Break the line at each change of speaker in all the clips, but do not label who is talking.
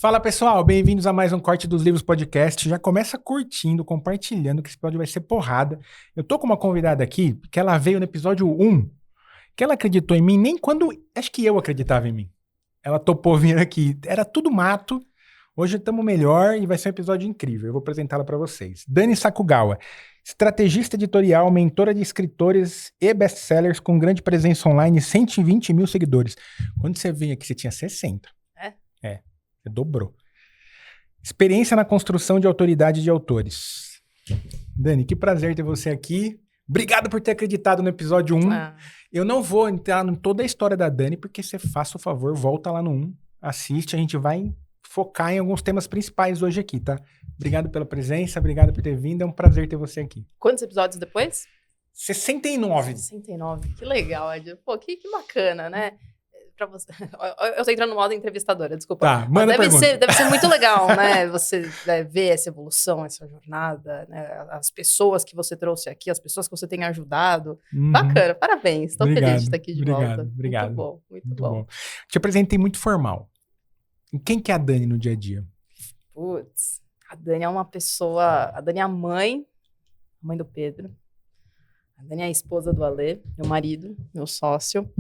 Fala pessoal, bem-vindos a mais um Corte dos Livros Podcast. Já começa curtindo, compartilhando, que esse episódio vai ser porrada. Eu tô com uma convidada aqui, que ela veio no episódio 1, que ela acreditou em mim nem quando, acho que eu acreditava em mim. Ela topou vir aqui, era tudo mato. Hoje estamos melhor e vai ser um episódio incrível. Eu vou apresentá-la para vocês. Dani Sakugawa, estrategista editorial, mentora de escritores e best-sellers com grande presença online e 120 mil seguidores. Quando você veio aqui, você tinha 60. É. Você dobrou. Experiência na construção de autoridade de autores. Dani, que prazer ter você aqui. Obrigado por ter acreditado no episódio 1. Eu não vou entrar em toda a história da Dani, porque você faça o favor, volta lá no 1, assiste, a gente vai focar em alguns temas principais hoje aqui, tá? Obrigado pela presença, obrigado por ter vindo, é um prazer ter você aqui.
Quantos episódios depois?
69.
69, que legal, Ed. Pô, que bacana, né? Pra você. Eu tô entrando no modo entrevistadora, desculpa.
Tá, manda pergunta.
Deve ser muito legal, né? Você ver essa evolução, essa jornada, né? As pessoas que você trouxe aqui, as pessoas que você tem ajudado. Bacana, parabéns. Tô feliz de estar aqui de volta.
Obrigado.
Muito bom.
Te apresentei muito formal. Quem que é a Dani no dia a dia?
Putz, a Dani é uma pessoa... A Dani é a mãe do Pedro. A Dani é a esposa do Alê, meu marido, meu sócio.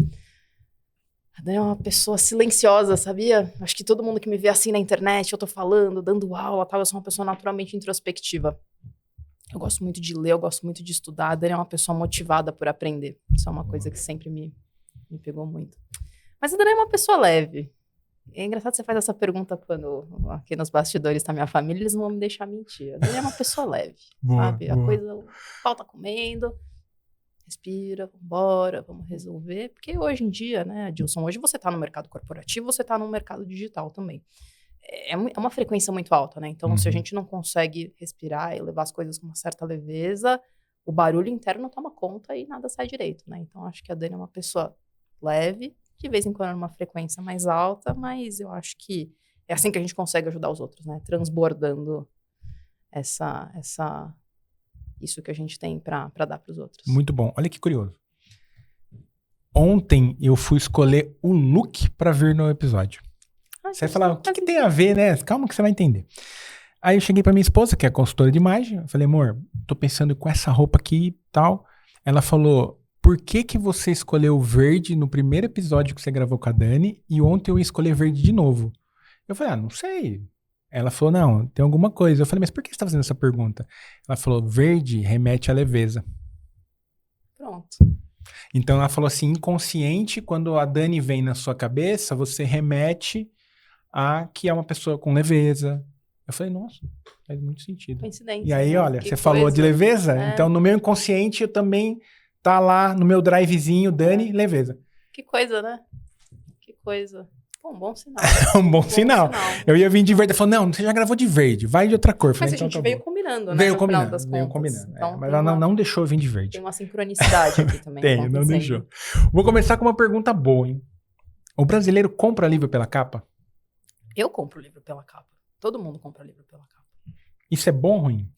A Dani é uma pessoa silenciosa, sabia? Acho que todo mundo que me vê assim na internet, eu tô falando, dando aula, tal, eu sou uma pessoa naturalmente introspectiva. Eu gosto muito de ler, eu gosto muito de estudar. A Dani é uma pessoa motivada por aprender. Isso é uma coisa que sempre me pegou muito. Mas a Dani é uma pessoa leve. É engraçado que você faz essa pergunta quando aqui nos bastidores tá minha família, eles não vão me deixar mentir. A Dani é uma pessoa leve, sabe?
Boa.
A coisa, o pau tá comendo... Respira, vambora, vamos resolver. Porque hoje em dia, né, Adilson, hoje você tá no mercado corporativo, você tá no mercado digital também. É uma frequência muito alta, né? Então, se a gente não consegue respirar e levar as coisas com uma certa leveza, o barulho interno toma conta e nada sai direito, né? Então, acho que a Dani é uma pessoa leve, de vez em quando numa frequência mais alta, mas eu acho que é assim que a gente consegue ajudar os outros, né? Transbordando isso que a gente tem pra dar pros outros.
Muito bom. Olha que curioso. Ontem eu fui escolher o look pra vir no episódio. Você vai falar, o que tem a ver, né? Calma que você vai entender. Aí eu cheguei pra minha esposa, que é consultora de imagem. Eu falei, amor, tô pensando com essa roupa aqui e tal. Ela falou, por que você escolheu verde no primeiro episódio que você gravou com a Dani e ontem eu ia escolher verde de novo? Eu falei, não sei. Ela falou, não, tem alguma coisa. Eu falei, mas por que você tá fazendo essa pergunta? Ela falou, verde remete à leveza.
Pronto.
Então ela falou assim, inconsciente, quando a Dani vem na sua cabeça, você remete a que é uma pessoa com leveza. Eu falei, nossa, faz muito sentido.
Coincidência.
E aí,
né?
olha,
Que
você falou de leveza,
É.
Então no meu inconsciente eu também tá lá no meu drivezinho, Dani, leveza.
Que coisa, né? Que coisa. Pô, um bom sinal.
Um bom sinal. Eu ia vir de verde. Ela falou, não, você já gravou de verde, vai de outra cor. Eu falei,
Mas a
então
gente
tá
veio
bom.
combinando, né?
Veio
no
combinando,
final das
veio
contas.
combinando.
Então,
mas ela não deixou eu vir de verde.
Tem uma sincronicidade aqui também.
Tem, não deixou. Vou começar com uma pergunta boa, hein? O brasileiro compra livro pela capa?
Eu compro livro pela capa. Todo mundo compra livro pela capa.
Isso é bom ou ruim?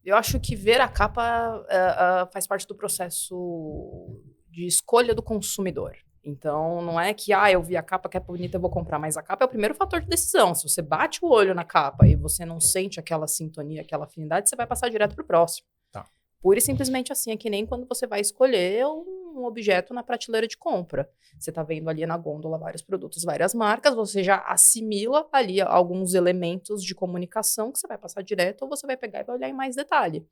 Eu acho que ver a capa faz parte do processo de escolha do consumidor. Então, não é que, eu vi a capa que é bonita, eu vou comprar. Mas a capa é o primeiro fator de decisão. Se você bate o olho na capa e você não sente aquela sintonia, aquela afinidade, você vai passar direto pro próximo.
Tá.
Pura e simplesmente assim, é que nem quando você vai escolher um objeto na prateleira de compra. Você tá vendo ali na gôndola vários produtos, várias marcas, você já assimila ali alguns elementos de comunicação que você vai passar direto ou você vai pegar e vai olhar em mais detalhe.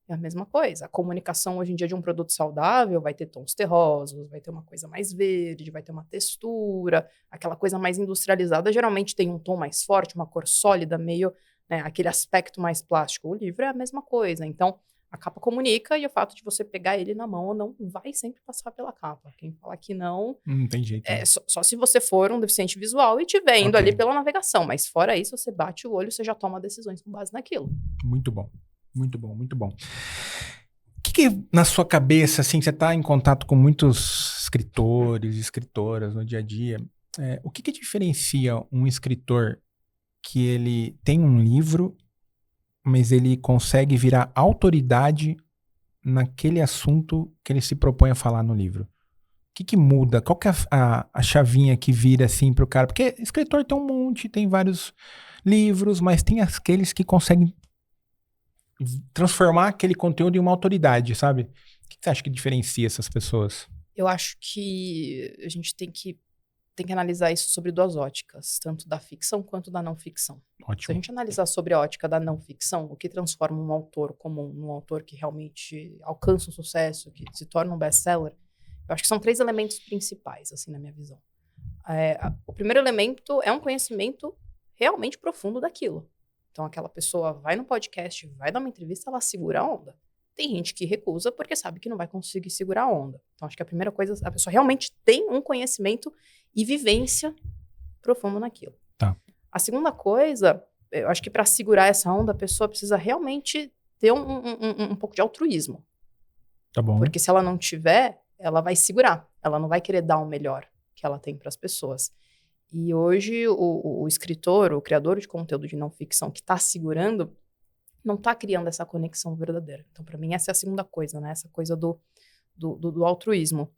É a mesma coisa. A comunicação hoje em dia de um produto saudável vai ter tons terrosos, vai ter uma coisa mais verde, vai ter uma textura, aquela coisa mais industrializada geralmente tem um tom mais forte, uma cor sólida, meio, né, aquele aspecto mais plástico. O livro é a mesma coisa. Então, a capa comunica e o fato de você pegar ele na mão ou não vai sempre passar pela capa. Quem fala que não...
Não tem jeito.
Só se você for um deficiente visual e estiver indo ali pela navegação. Mas fora isso, você bate o olho, você já toma decisões com base naquilo.
Muito bom. Muito bom, muito bom. O que na sua cabeça, assim, você está em contato com muitos escritores, escritoras no dia a dia, o que diferencia um escritor que ele tem um livro, mas ele consegue virar autoridade naquele assunto que ele se propõe a falar no livro? que muda? Qual que é a chavinha que vira assim pro cara? Porque escritor tem um monte, tem vários livros, mas tem aqueles que conseguem transformar aquele conteúdo em uma autoridade, sabe? O que você acha que diferencia essas pessoas?
Eu acho que a gente tem que analisar isso sobre duas óticas, tanto da ficção quanto da não ficção. Se a
Ótimo.
gente analisar sobre a ótica da não ficção, o que transforma um autor comum num autor que realmente alcança um sucesso, que se torna um best-seller, eu acho que são 3 elementos principais, assim, na minha visão. O primeiro elemento é um conhecimento realmente profundo daquilo. Então, aquela pessoa vai no podcast, vai dar uma entrevista, ela segura a onda. Tem gente que recusa porque sabe que não vai conseguir segurar a onda. Então, acho que a primeira coisa, a pessoa realmente tem um conhecimento e vivência profundo naquilo.
Tá.
A segunda coisa, eu acho que para segurar essa onda, a pessoa precisa realmente ter um pouco de altruísmo.
Tá bom.
Porque se ela não tiver, ela vai segurar. Ela não vai querer dar o melhor que ela tem para as pessoas. E hoje, o escritor, o criador de conteúdo de não ficção que está segurando, não está criando essa conexão verdadeira. Então, para mim, essa é a segunda coisa, né? Essa coisa do altruísmo.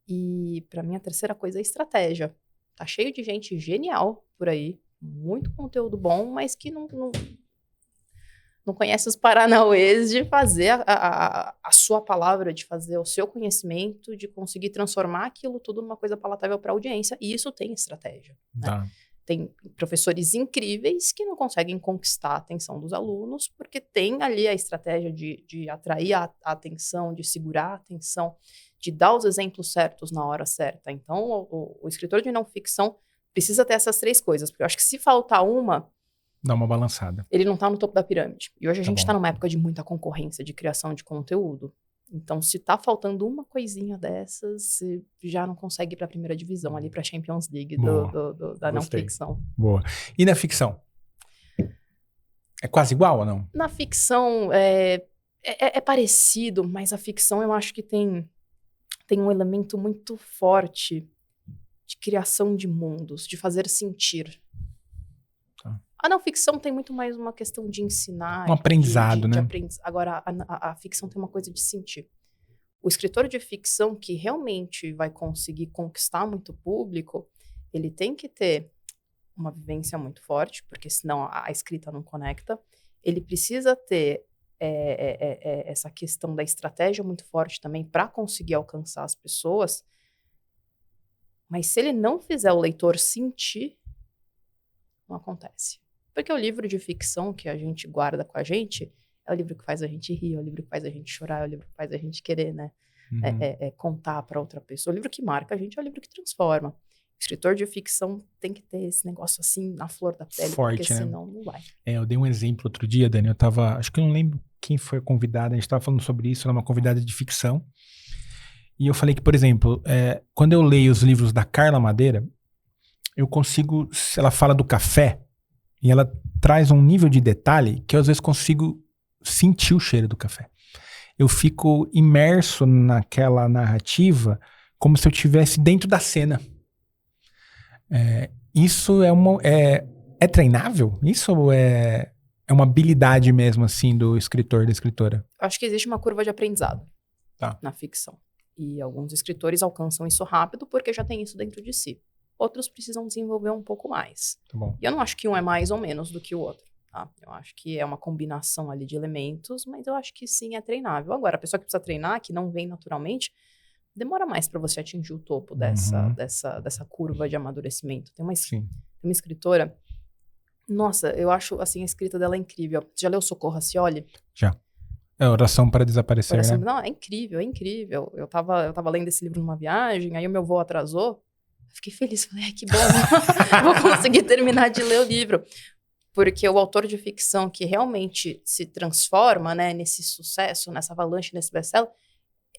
E, para mim, a terceira coisa é a estratégia. Tá cheio de gente genial por aí, muito conteúdo bom, mas que não conhece os paranauês de fazer a sua palavra, de fazer o seu conhecimento, de conseguir transformar aquilo tudo numa coisa palatável para a audiência. E isso tem estratégia.
Tá.
Né? Tem professores incríveis que não conseguem conquistar a atenção dos alunos, porque tem ali a estratégia de atrair a atenção, de segurar a atenção, de dar os exemplos certos na hora certa. Então, o escritor de não ficção precisa ter essas 3 coisas, porque eu acho que se faltar uma,
Dá uma balançada.
ele não está no topo da pirâmide. E hoje a
Tá
gente
bom.
está numa época de muita concorrência, de criação de conteúdo. Então, se tá faltando uma coisinha dessas, você já não consegue ir para a primeira divisão, ali para a Champions League da não
Gostei.
ficção.
Boa. E na ficção? É quase igual ou não?
Na ficção, é parecido, mas a ficção eu acho que tem um elemento muito forte de criação de mundos, de fazer sentir.
Tá.
A não ficção tem muito mais uma questão de ensinar.
Um aprendizado, né?
Agora, a ficção tem uma coisa de sentir. O escritor de ficção que realmente vai conseguir conquistar muito público, ele tem que ter uma vivência muito forte, porque senão a escrita não conecta. Ele precisa ter essa questão da estratégia muito forte também para conseguir alcançar as pessoas. Mas se ele não fizer o leitor sentir, não acontece. Porque o livro de ficção que a gente guarda com a gente é o livro que faz a gente rir, é o livro que faz a gente chorar, é o livro que faz a gente querer, né?
Uhum.
Contar para outra pessoa. O livro que marca a gente é o livro que transforma. O escritor de ficção tem que ter esse negócio assim na flor da pele,
Forte,
porque
né?
senão não vai.
Eu dei um exemplo outro dia, Dani. Acho que eu não lembro quem foi a convidada, a gente tava falando sobre isso, era uma convidada de ficção. E eu falei que, por exemplo, quando eu leio os livros da Carla Madeira, eu consigo, se ela fala do café, e ela traz um nível de detalhe que eu às vezes consigo sentir o cheiro do café. Eu fico imerso naquela narrativa como se eu estivesse dentro da cena. Isso é treinável? Isso é uma habilidade mesmo, assim, do escritor, da escritora?
Eu acho que existe uma curva de aprendizado na ficção. E alguns escritores alcançam isso rápido porque já tem isso dentro de si. Outros precisam desenvolver um pouco mais.
Tá bom.
E eu não acho que um é mais ou menos do que o outro. Tá? Eu acho que é uma combinação ali de elementos, mas eu acho que sim, é treinável. Agora, a pessoa que precisa treinar, que não vem naturalmente, demora mais para você atingir o topo dessa curva de amadurecimento. Tem uma escritora, nossa, eu acho assim, a escrita dela é incrível. Você já leu Socorro Racioli?
Já. É Oração para Desaparecer, né?
Não, é incrível, é incrível. Eu tava lendo esse livro numa viagem, aí o meu voo atrasou. Fiquei feliz, falei, que bom, vou conseguir terminar de ler o livro. Porque o autor de ficção que realmente se transforma, né, nesse sucesso, nessa avalanche, nesse best-seller,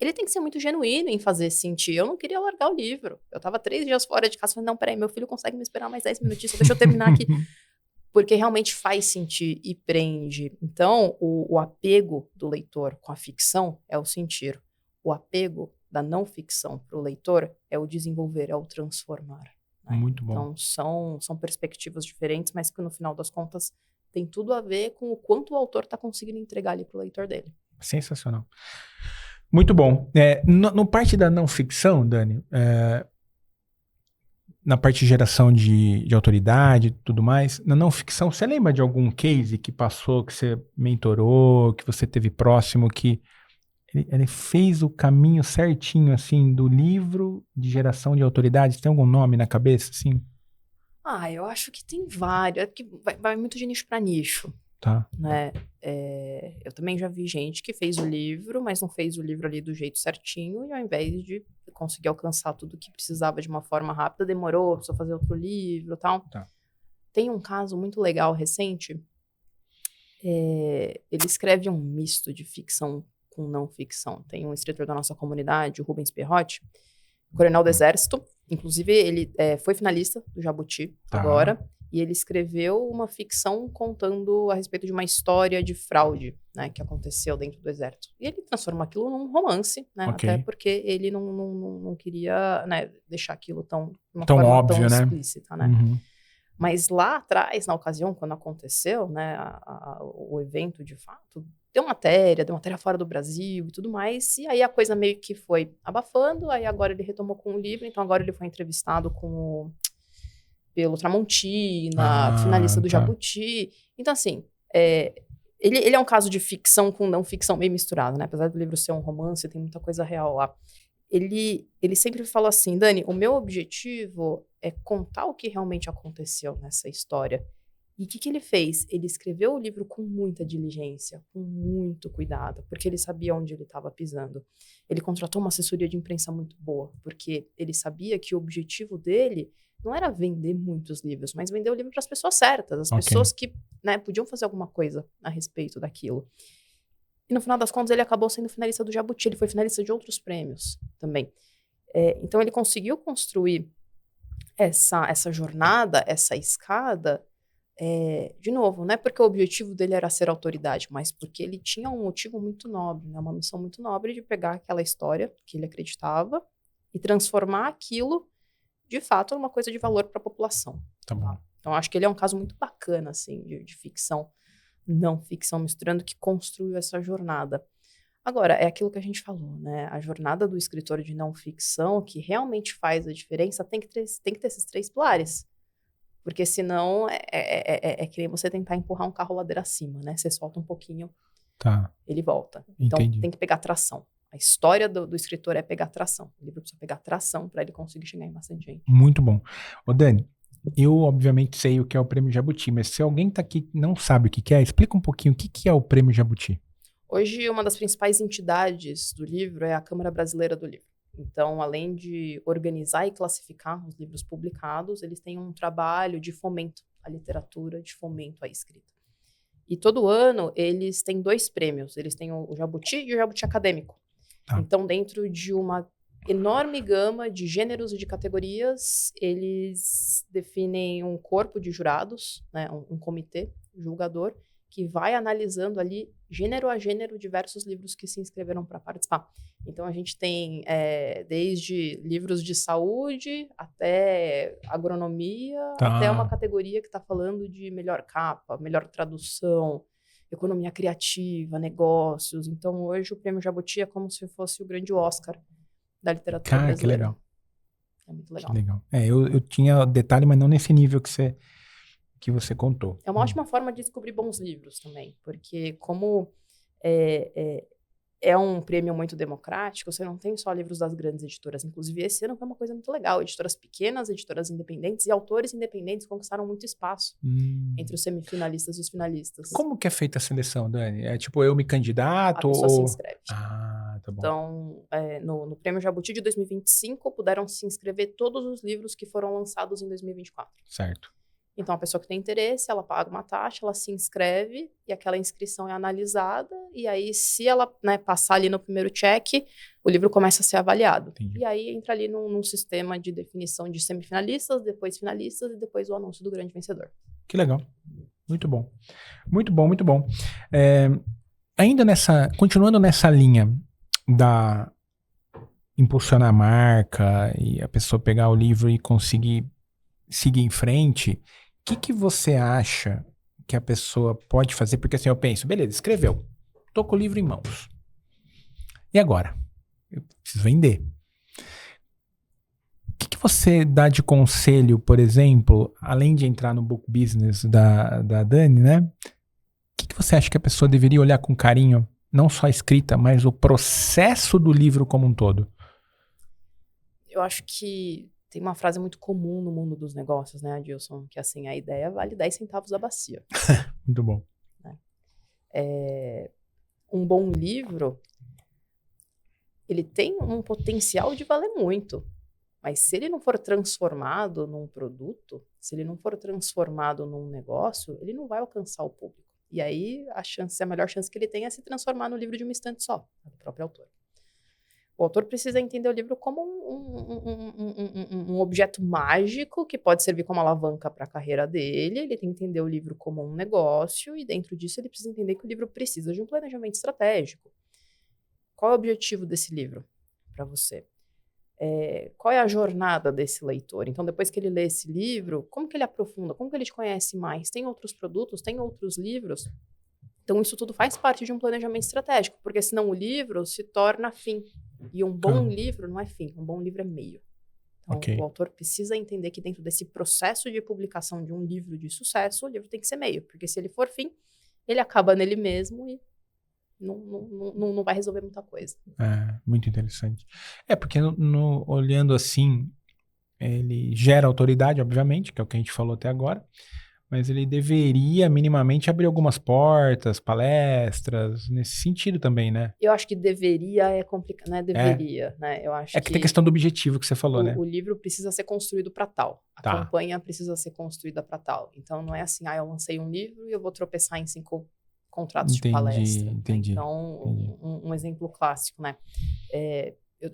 ele tem que ser muito genuíno em fazer sentir. Eu não queria largar o livro. Eu tava 3 dias fora de casa, falei, não, peraí, meu filho consegue me esperar mais 10 minutinhos, deixa eu terminar aqui. Porque realmente faz sentir e prende. Então, o apego do leitor com a ficção é o sentir. O apego da não ficção para o leitor é o desenvolver, é o transformar. Né?
Muito bom.
Então, são perspectivas diferentes, mas que no final das contas tem tudo a ver com o quanto o autor está conseguindo entregar ali para o leitor dele.
Sensacional. Muito bom. No parte da não ficção, Dani, na parte de geração de autoridade e tudo mais, na não ficção, você lembra de algum case que passou, que você mentorou, que você teve próximo, que ele fez o caminho certinho, assim, do livro de geração de autoridade? Tem algum nome na cabeça, assim?
Eu acho que tem vários. É porque vai muito de nicho para nicho,
Tá.
né? Eu também já vi gente que fez o livro, mas não fez o livro ali do jeito certinho, e ao invés de conseguir alcançar tudo que precisava de uma forma rápida, demorou, precisou fazer outro livro e tal.
Tá.
Tem um caso muito legal recente. Ele escreve um misto de ficção com não ficção. Tem um escritor da nossa comunidade, o Rubens Perrotti, coronel do Exército. Inclusive, ele foi finalista do Jabuti agora. E ele escreveu uma ficção contando a respeito de uma história de fraude, né, que aconteceu dentro do Exército. E ele transformou aquilo num romance, né, até porque ele não queria, né, deixar aquilo de uma forma
óbvio,
tão
né?
explícita, né?
Uhum.
Mas lá atrás, na ocasião, quando aconteceu, né, o evento de fato, deu matéria fora do Brasil e tudo mais, e aí a coisa meio que foi abafando, aí agora ele retomou com o livro, então agora ele foi entrevistado pelo Tramontina, finalista do Jabuti. Então, assim, ele é um caso de ficção com não ficção meio misturado, né? Apesar do livro ser um romance, tem muita coisa real lá. Ele sempre fala assim, Dani, o meu objetivo é contar o que realmente aconteceu nessa história. E o que ele fez? Ele escreveu o livro com muita diligência, com muito cuidado, porque ele sabia onde ele estava pisando. Ele contratou uma assessoria de imprensa muito boa, porque ele sabia que o objetivo dele não era vender muitos livros, mas vender o livro para as pessoas certas, as pessoas que, né, podiam fazer alguma coisa a respeito daquilo. E no final das contas, ele acabou sendo finalista do Jabuti, ele foi finalista de outros prêmios também. Então, ele conseguiu construir essa jornada, essa escada, de novo, não é porque o objetivo dele era ser autoridade, mas porque ele tinha um motivo muito nobre, né, uma missão muito nobre de pegar aquela história que ele acreditava e transformar aquilo, de fato, numa coisa de valor para a população.
Tá bom.
Então, acho que ele é um caso muito bacana, assim, de ficção, não ficção misturando, que construiu essa jornada. Agora, é aquilo que a gente falou, né? A jornada do escritor de não ficção, que realmente faz a diferença, tem que ter esses 3 pilares. Porque senão é que nem você tentar empurrar um carro ladeira acima, né? Você solta um pouquinho, ele volta. Então, tem que pegar tração. A história do escritor é pegar tração. O livro precisa pegar tração para ele conseguir chegar em bastante gente.
Muito bom. Ô, Dani, eu obviamente sei o que é o Prêmio Jabuti, mas se alguém tá aqui e não sabe o que é, explica um pouquinho o que é o Prêmio Jabuti.
Hoje, uma das principais entidades do livro é a Câmara Brasileira do Livro. Então, além de organizar e classificar os livros publicados, eles têm um trabalho de fomento à literatura, de fomento à escrita. E todo ano, eles têm 2 prêmios. Eles têm o Jabuti e o Jabuti Acadêmico. Então, dentro de uma enorme gama de gêneros e de categorias, eles definem um corpo de jurados, né, um comitê julgador, que vai analisando ali, gênero a gênero, diversos livros que se inscreveram para participar. Então, a gente tem desde livros de saúde, até agronomia, até uma categoria que está falando de melhor capa, melhor tradução, economia criativa, negócios. Então, hoje, o Prêmio Jabuti é como se fosse o grande Oscar da literatura brasileira.
Que legal.
É muito legal.
Que legal. Eu tinha detalhe, mas não nesse nível que você contou.
É uma ótima forma de descobrir bons livros também, porque como é um prêmio muito democrático, você não tem só livros das grandes editoras. Inclusive, esse ano foi uma coisa muito legal. Editoras pequenas, editoras independentes e autores independentes conquistaram muito espaço entre os semifinalistas e os finalistas.
Como que é feita a seleção, Dani? É tipo, eu me candidato?
A pessoa se inscreve.
Tá bom.
Então, no Prêmio Jabuti de 2025, puderam se inscrever todos os livros que foram lançados em 2024.
Certo.
Então, a pessoa que tem interesse, ela paga uma taxa, ela se inscreve e aquela inscrição é analisada. E aí, se ela, né, passar ali no primeiro check, o livro começa a ser avaliado.
Entendi.
E aí, entra ali num sistema de definição de semifinalistas, depois finalistas e depois o anúncio do grande vencedor.
Que legal. Muito bom. Muito bom, muito bom. Ainda continuando nessa linha da impulsionar a marca e a pessoa pegar o livro e conseguir seguir em frente, o que você acha que a pessoa pode fazer? Porque assim, eu penso, beleza, escreveu, tô com o livro em mãos. E agora? eu preciso vender. O que você dá de conselho, por exemplo, além de entrar no book business da Dani, né? O que você acha que a pessoa deveria olhar com carinho, não só a escrita, mas o processo do livro como um todo?
Eu acho que tem uma frase muito comum no mundo dos negócios, né, Adilson? Que assim, a ideia vale 10 centavos da bacia.
Muito bom.
Um bom livro, ele tem um potencial de valer muito. Mas se ele não for transformado num produto, se ele não for transformado num negócio, ele não vai alcançar o público. E aí a melhor chance que ele tem é se transformar no livro de uma estante só, do próprio autor. O autor precisa entender o livro como um objeto mágico que pode servir como alavanca para a carreira dele. Ele tem que entender o livro como um negócio e dentro disso ele precisa entender que o livro precisa de um planejamento estratégico. Qual é o objetivo desse livro para você? Qual é a jornada desse leitor? Então, depois que ele lê esse livro, como que ele aprofunda? Como que ele te conhece mais? Tem outros produtos? Tem outros livros? Então, isso tudo faz parte de um planejamento estratégico, porque senão o livro se torna fim. E um bom livro não é fim, um bom livro é meio. Então, o autor precisa entender que dentro desse processo de publicação de um livro de sucesso, o livro tem que ser meio, porque se ele for fim, ele acaba nele mesmo e não vai resolver muita coisa.
Muito interessante. Porque olhando assim, ele gera autoridade, obviamente, que é o que a gente falou até agora, mas ele deveria minimamente abrir algumas portas, palestras, nesse sentido também, né?
Eu acho que deveria é complicado, não é deveria, né? Eu acho
que tem questão do objetivo que você falou, né?
O livro precisa ser construído para tal. A campanha precisa ser construída para tal. Então, não é assim, eu lancei um livro e eu vou tropeçar em 5 contratos de palestra.
Entendi.
Então, um exemplo clássico, né?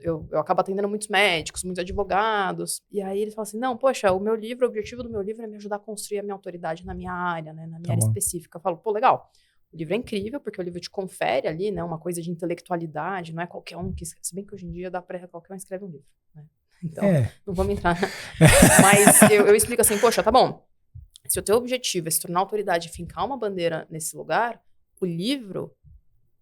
Eu acabo atendendo muitos médicos, muitos advogados, e aí eles falam assim, não, poxa, o objetivo do meu livro é me ajudar a construir a minha autoridade na minha área, né, na minha área específica. Eu falo, pô, legal, o livro é incrível, porque o livro te confere ali, né, uma coisa de intelectualidade, não é qualquer um que escreve, se bem que hoje em dia dá pra qualquer um escreve um livro, né? Então, não vamos entrar. Mas eu explico assim, poxa, tá bom, se o teu objetivo é se tornar autoridade e fincar uma bandeira nesse lugar, o livro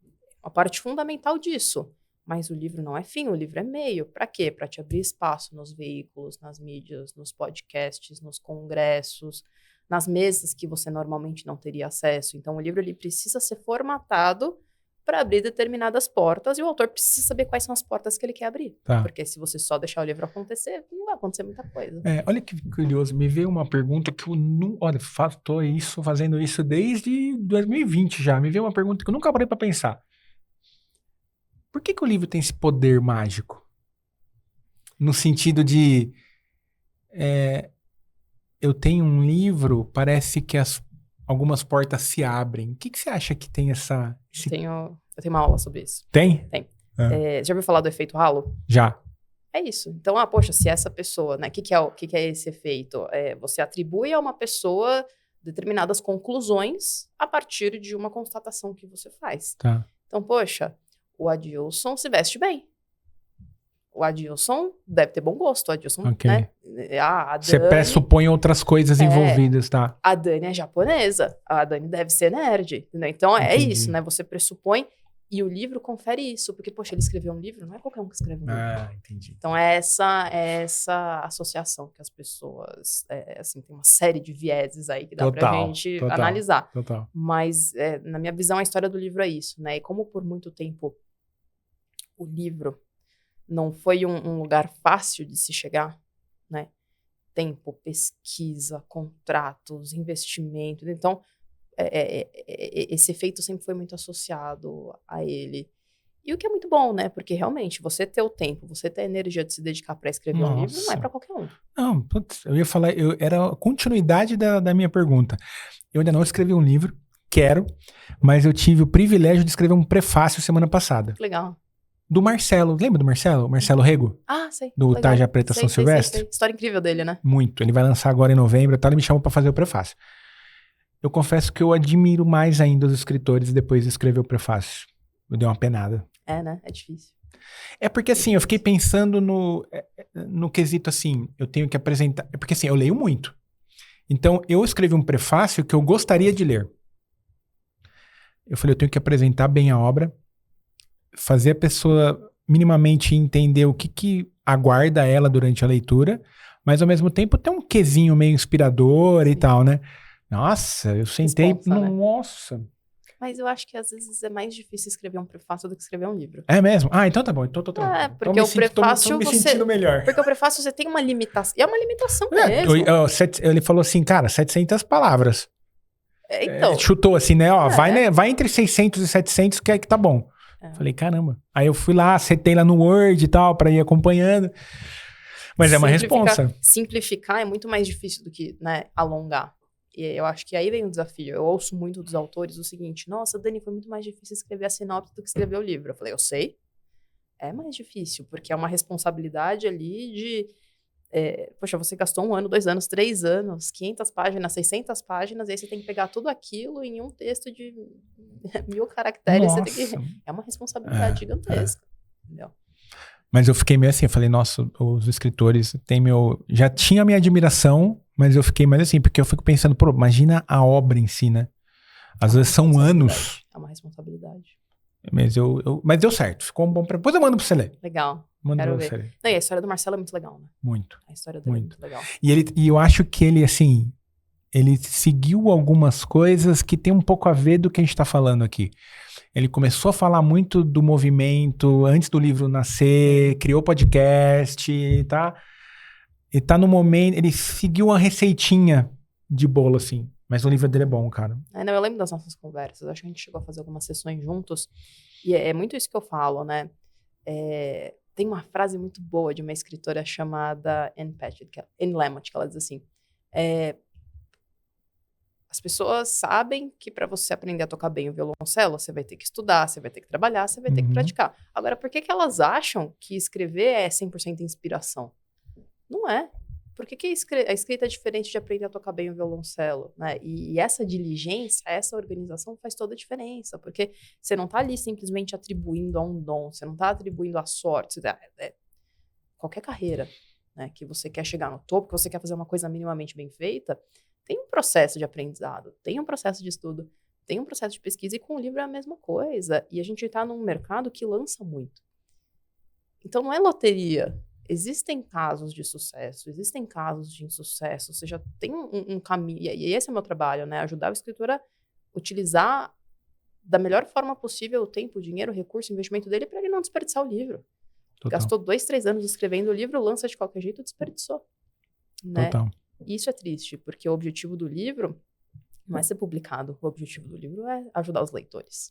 é uma parte fundamental disso. Mas o livro não é fim, o livro é meio. Para quê? Para te abrir espaço nos veículos, nas mídias, nos podcasts, nos congressos, nas mesas que você normalmente não teria acesso. Então, o livro ele precisa ser formatado para abrir determinadas portas e o autor precisa saber quais são as portas que ele quer abrir. Porque se você só deixar o livro acontecer, não vai acontecer muita coisa.
Olha que curioso, me veio uma pergunta que eu não... Olha, fazendo isso desde 2020 já. Me veio uma pergunta que eu nunca parei para pensar. Por que o livro tem esse poder mágico? No sentido de... eu tenho um livro, parece que algumas portas se abrem. O que você acha que tem essa...
Eu tenho uma aula sobre isso.
Tem?
Tem. Já ouviu falar do efeito halo?
Já.
É isso. Então, poxa, se essa pessoa, né? O que é esse efeito? Você atribui a uma pessoa determinadas conclusões a partir de uma constatação que você faz.
Tá.
Então, poxa... O Adilson se veste bem. O Adilson deve ter bom gosto. O Adilson, né? A Dani,
você pressupõe outras coisas envolvidas, tá?
A Dani é japonesa. A Dani deve ser nerd. Entendeu? Então, é isso, né? Você pressupõe e o livro confere isso. Porque, poxa, ele escreveu um livro, não é qualquer um que escreve um livro.
Entendi.
Então, é essa associação que as pessoas... assim, tem uma série de vieses aí que dá pra gente analisar.
Total.
Mas, na minha visão, a história do livro é isso, né? E como por muito tempo o livro não foi um lugar fácil de se chegar, né? Tempo, pesquisa, contratos, investimento. Então, esse efeito sempre foi muito associado a ele. E o que é muito bom, né? Porque realmente, você ter o tempo, você ter a energia de se dedicar para escrever um livro, não é para qualquer um.
Não, putz, eu ia falar, era a continuidade da minha pergunta. Eu ainda não escrevi um livro, quero, mas eu tive o privilégio de escrever um prefácio semana passada.
Legal.
Do Marcelo, lembra do Marcelo? Marcelo Rego?
Sei.
Do
legal.
Tarja Preta São Silvestre?
Sei. História incrível dele, né?
Muito. Ele vai lançar agora em novembro, ele me chamou pra fazer o prefácio. Eu confesso que eu admiro mais ainda os escritores depois de escrever o prefácio. Eu dei uma penada.
Né? É difícil.
Porque assim, eu fiquei pensando no quesito assim, eu tenho que apresentar... Porque assim, eu leio muito. Então, eu escrevi um prefácio que eu gostaria de ler. Eu falei, eu tenho que apresentar bem a obra, fazer a pessoa minimamente entender o que aguarda ela durante a leitura, mas ao mesmo tempo tem um quezinho meio inspirador e tal, né? Nossa, eu sentei...
Responsa, né?
Nossa...
Mas eu acho que às vezes é mais difícil escrever um prefácio do que escrever um livro.
É mesmo? Ah, então tá bom. Então tô tranquilo.
Porque o prefácio
tô me
você...
sentindo melhor.
Porque o prefácio você tem uma limitação. E é uma limitação mesmo.
Ele falou assim, cara, 700 palavras.
Então.
Chutou assim, né? Ó, vai entre 600 e 700 que é que tá bom. Falei, caramba. Aí eu fui lá, setei lá no Word e tal, pra ir acompanhando. Mas é uma responsa.
Simplificar é muito mais difícil do que, né, alongar. E eu acho que aí vem o desafio. Eu ouço muito dos autores o seguinte: nossa, Dani, foi muito mais difícil escrever a sinopse do que escrever o livro. Eu falei, eu sei. É mais difícil, porque é uma responsabilidade ali de... poxa, você gastou 1 ano, 2 anos, 3 anos, 500 páginas, 600 páginas, e aí você tem que pegar tudo aquilo em um texto de 1000 caracteres. Você tem que... É uma responsabilidade gigantesca. Entendeu?
Mas eu fiquei meio assim, eu falei, nossa, os escritores têm já tinha a minha admiração, mas eu fiquei mais assim, porque eu fico pensando, pô, imagina a obra em si, né? Às vezes são anos.
É uma responsabilidade.
Mas deu certo, ficou um bom... Depois eu mando pra você ler.
Legal.
Mando
Quero
pra
ver.
você ler.
Não, e a história do Marcelo é muito legal, né?
Muito.
A história dele é muito legal.
E eu acho que ele, assim, ele seguiu algumas coisas que tem um pouco a ver do que a gente tá falando aqui. Ele começou a falar muito do movimento antes do livro nascer, criou podcast, tá? E tá no momento... Ele seguiu uma receitinha de bolo, assim. Mas o livro dele é bom, cara.
Não, eu lembro das nossas conversas. Acho que a gente chegou a fazer algumas sessões juntos. E é muito isso que eu falo, né? Tem uma frase muito boa de uma escritora chamada Anne Lamott, que ela diz assim... As pessoas sabem que para você aprender a tocar bem o violoncelo, você vai ter que estudar, você vai ter que trabalhar, você vai ter que praticar. Agora, por que elas acham que escrever é 100% inspiração? Não é. Por que a escrita é diferente de aprender a tocar bem o violoncelo? Né? E essa diligência, essa organização faz toda a diferença, porque você não está ali simplesmente atribuindo a um dom, você não está atribuindo a sorte. Qualquer carreira, né, que você quer chegar no topo, que você quer fazer uma coisa minimamente bem feita, tem um processo de aprendizado, tem um processo de estudo, tem um processo de pesquisa, e com o livro é a mesma coisa. E a gente está num mercado que lança muito. Então não é loteria. Existem casos de sucesso, existem casos de insucesso, você já tem um caminho, e esse é o meu trabalho, né? Ajudar o escritor a utilizar da melhor forma possível o tempo, o dinheiro, o recurso, o investimento dele para ele não desperdiçar o livro. Total. Gastou 2, 3 anos escrevendo o livro, lança de qualquer jeito, desperdiçou. Né?
Total.
Isso é triste, porque o objetivo do livro não é ser publicado. O objetivo do livro é ajudar os leitores.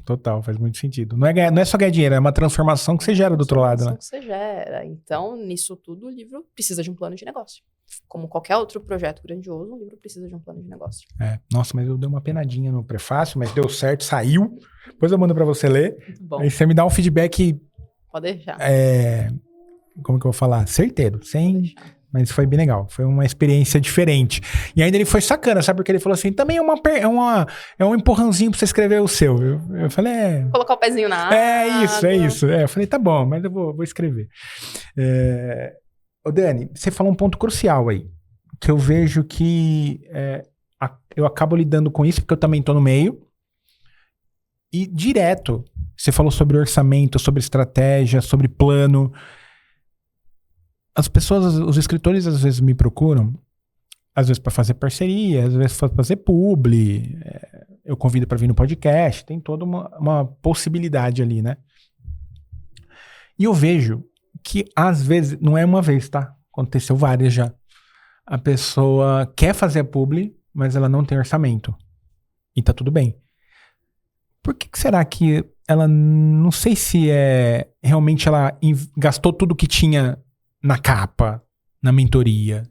Total, faz muito sentido. Não é só ganhar dinheiro, é uma transformação que você gera do outro lado, né?
Que você gera. Então, nisso tudo, o livro precisa de um plano de negócio. Como qualquer outro projeto grandioso, um livro precisa de um plano de negócio.
Nossa, mas eu dei uma penadinha no prefácio, mas deu certo, saiu. Depois eu mando pra você ler.
Muito bom.
Aí você me dá um feedback...
Pode deixar.
Como que eu vou falar? Certeiro, sem... Mas foi bem legal, foi uma experiência diferente. E ainda ele foi sacana, sabe? Porque ele falou assim, também é um empurrãozinho pra você escrever o seu. Eu falei,
colocar o pezinho na água.
É isso. Eu falei, tá bom, mas eu vou escrever. Ô Dani, você falou um ponto crucial aí, que eu vejo que eu acabo lidando com isso, porque eu também tô no meio. E direto, você falou sobre orçamento, sobre estratégia, sobre plano. As pessoas, os escritores às vezes me procuram, às vezes para fazer parceria, às vezes para fazer publi, eu convido para vir no podcast, tem toda uma possibilidade ali, né? E eu vejo que às vezes, não é uma vez, tá? Aconteceu várias já. A pessoa quer fazer a publi, mas ela não tem orçamento. E tá tudo bem. Por que será que ela, não sei se realmente ela gastou tudo que tinha na capa, na mentoria?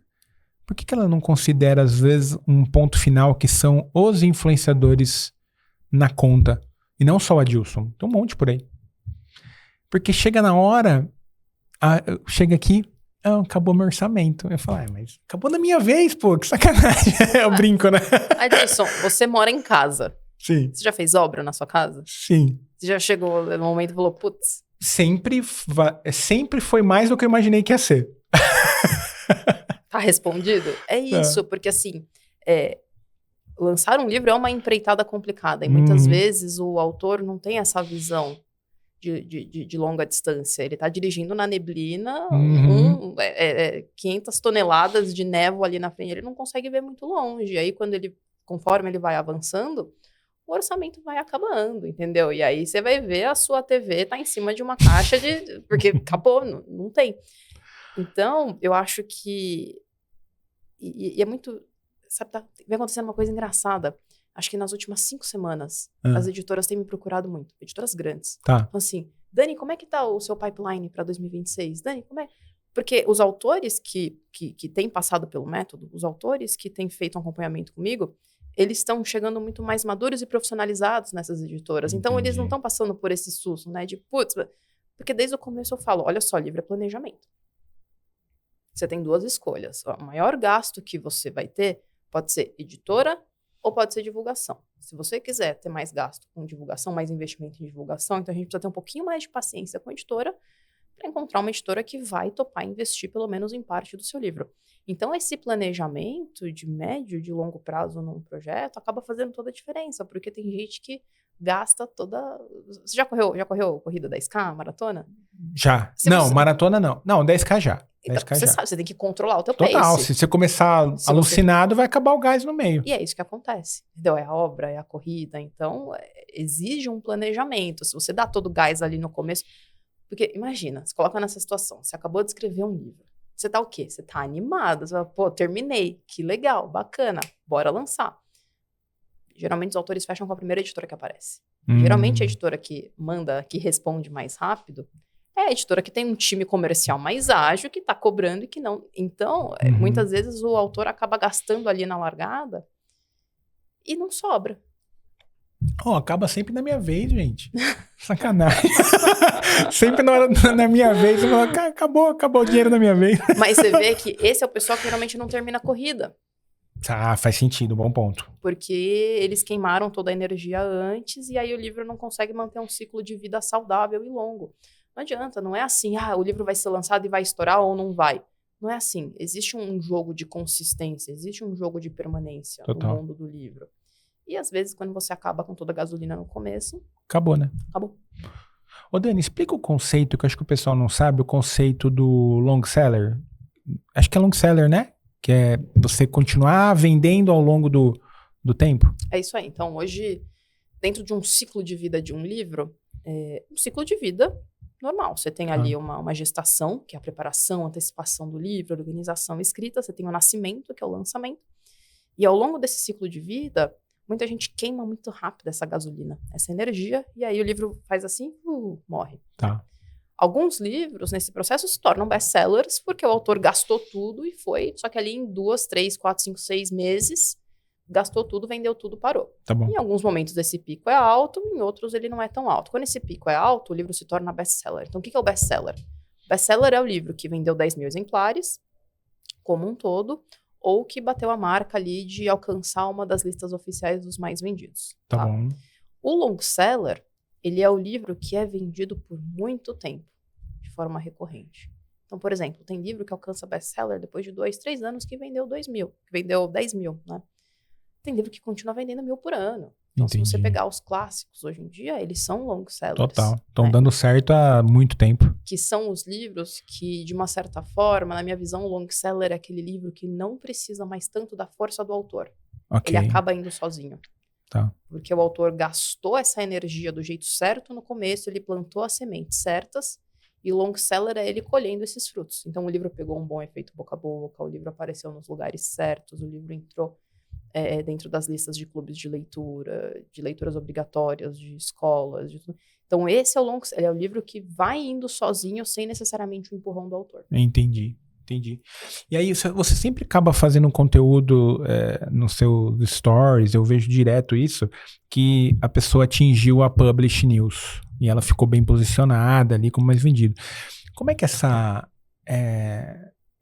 Por que ela não considera, às vezes, um ponto final que são os influenciadores na conta? E não só o Adilson. Tem um monte por aí. Porque chega na hora, chega aqui, acabou meu orçamento. Eu falo, mas acabou na minha vez, pô, que sacanagem. Eu brinco, né?
Adilson, você mora em casa.
Sim.
Você já fez obra na sua casa?
Sim.
Você já chegou no momento e falou, putz...
Sempre foi mais do que eu imaginei que ia ser.
Tá respondido? É isso, porque assim, lançar um livro é uma empreitada complicada. E muitas vezes o autor não tem essa visão de longa distância. Ele está dirigindo na neblina, 500 toneladas de névoa ali na frente, ele não consegue ver muito longe. Aí, conforme ele vai avançando, o orçamento vai acabando, entendeu? E aí você vai ver a sua TV tá em cima de uma caixa porque acabou, não tem. Então, eu acho que... E é muito... Sabe, vem acontecendo uma coisa engraçada. Acho que nas últimas 5 semanas, as editoras têm me procurado muito. Editoras grandes.
Tá.
Então, assim, Dani, como é que tá o seu pipeline para 2026? Dani, como é... Porque os autores que têm passado pelo método, os autores que têm feito um acompanhamento comigo, eles estão chegando muito mais maduros e profissionalizados nessas editoras. Então, eles não estão passando por esse susto, né? De, putz... Porque desde o começo eu falo, olha só, livro é planejamento. Você tem 2 escolhas. O maior gasto que você vai ter pode ser editora ou pode ser divulgação. Se você quiser ter mais gasto com divulgação, mais investimento em divulgação, então a gente precisa ter um pouquinho mais de paciência com a editora para encontrar uma editora que vai topar investir pelo menos em parte do seu livro. Então, esse planejamento de médio e de longo prazo num projeto acaba fazendo toda a diferença, porque tem gente que gasta toda... Você já correu corrida 10K, maratona?
Já. Maratona não. Não, 10K já.
Então, você sabe, você tem que controlar o teu
Total,
pace.
se você começar alucinado, vai acabar o gás no meio.
E é isso que acontece, entendeu? É a obra, é a corrida, então exige um planejamento. Se você dá todo o gás ali no começo... Porque, imagina, você coloca nessa situação, você acabou de escrever um livro, você tá o quê? Você tá animado, você fala, pô, terminei, que legal, bacana, bora lançar. Geralmente os autores fecham com a primeira editora que aparece. Geralmente a editora que manda, que responde mais rápido, é a editora que tem um time comercial mais ágil, que tá cobrando e que não... Então, muitas vezes o autor acaba gastando ali na largada e não sobra.
Acaba sempre na minha vez, gente. Sacanagem. Sempre na minha vez, eu falo, acabou o dinheiro na minha vez.
Mas você vê que esse é o pessoal que geralmente não termina a corrida.
Ah, faz sentido, bom ponto.
Porque eles queimaram toda a energia antes e aí o livro não consegue manter um ciclo de vida saudável e longo. Não adianta, não é assim, o livro vai ser lançado e vai estourar ou não vai. Não é assim. Existe um jogo de consistência, existe um jogo de permanência no mundo do livro. E às vezes, quando você acaba com toda a gasolina no começo...
Acabou, né?
Acabou.
Ô, Dani, explica o conceito, que eu acho que o pessoal não sabe, o conceito do long seller. Acho que é long seller, né? Que é você continuar vendendo ao longo do tempo.
É isso aí. Então, hoje, dentro de um ciclo de vida de um livro, um ciclo de vida normal. Você tem ali uma gestação, que é a preparação, antecipação do livro, organização, escrita. Você tem o nascimento, que é o lançamento. E ao longo desse ciclo de vida... Muita gente queima muito rápido essa gasolina, essa energia, e aí o livro faz assim, morre.
Tá.
Alguns livros, nesse processo, se tornam best-sellers, porque o autor gastou tudo e foi, só que ali em 2, 3, 4, 5, 6 meses, gastou tudo, vendeu tudo, parou.
Tá bom.
Em alguns momentos esse pico é alto, em outros ele não é tão alto. Quando esse pico é alto, o livro se torna best-seller. Então, o que é o best-seller? Best-seller é o livro que vendeu 10 mil exemplares, como um todo, ou que bateu a marca ali de alcançar uma das listas oficiais dos mais vendidos.
Tá bom.
O long seller, ele é o livro que é vendido por muito tempo, de forma recorrente. Então, por exemplo, tem livro que alcança best-seller depois de 2, 3 anos que vendeu 2 mil, que vendeu 10 mil, né? Tem livro que continua vendendo 1.000 por ano. Então, se você pegar os clássicos hoje em dia, eles são long sellers.
Total. Estão dando certo há muito tempo.
Que são os livros que, de uma certa forma, na minha visão, o long seller é aquele livro que não precisa mais tanto da força do autor.
Okay.
Ele acaba indo sozinho.
Tá.
Porque o autor gastou essa energia do jeito certo no começo, ele plantou as sementes certas, e o long seller é ele colhendo esses frutos. Então, o livro pegou um bom efeito boca a boca, o livro apareceu nos lugares certos, o livro entrou dentro das listas de clubes de leitura, de leituras obrigatórias, de escolas, de tudo. Então, esse é o é o livro que vai indo sozinho, sem necessariamente o empurrão do autor.
Entendi. E aí, você sempre acaba fazendo um conteúdo nos seus stories, eu vejo direto isso, que a pessoa atingiu a Publish News e ela ficou bem posicionada ali como mais vendido. Como é que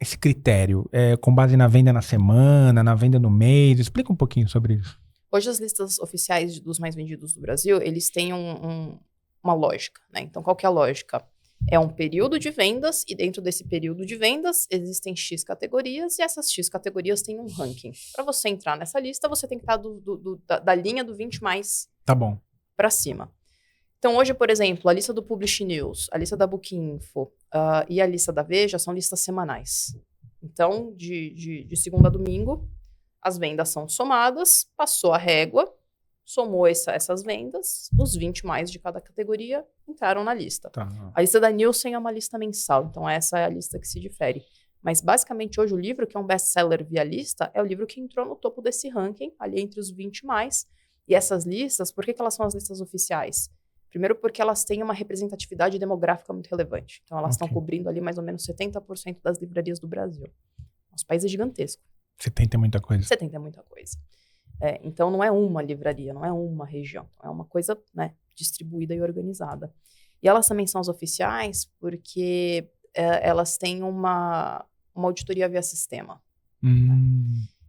esse critério é com base na venda na semana, na venda no mês? Explica um pouquinho sobre isso.
Hoje as listas oficiais dos mais vendidos do Brasil, eles têm uma lógica, né? Então, qual que é a lógica? É um período de vendas e dentro desse período de vendas existem X categorias e essas X categorias têm um ranking. Para você entrar nessa lista, você tem que estar da linha do 20 mais
tá bom.
para cima. Então, hoje, por exemplo, a lista do Publish News, a lista da Bookinfo e a lista da Veja são listas semanais. Então, de segunda a domingo, as vendas são somadas, passou a régua, somou essas vendas, os 20 mais de cada categoria entraram na lista.
Tá.
A lista da Nielsen é uma lista mensal, então essa é a lista que se difere. Mas, basicamente, hoje o livro, que é um best-seller via lista, é o livro que entrou no topo desse ranking, ali entre os 20 mais. E essas listas, por que elas são as listas oficiais? Primeiro porque elas têm uma representatividade demográfica muito relevante. Então, elas estão cobrindo ali mais ou menos 70% das livrarias do Brasil. Nosso país é gigantesco.
70 é muita coisa.
70 é muita coisa. Então, não é uma livraria, não é uma região. É uma coisa, né, distribuída e organizada. E elas também são as oficiais porque elas têm uma auditoria via sistema.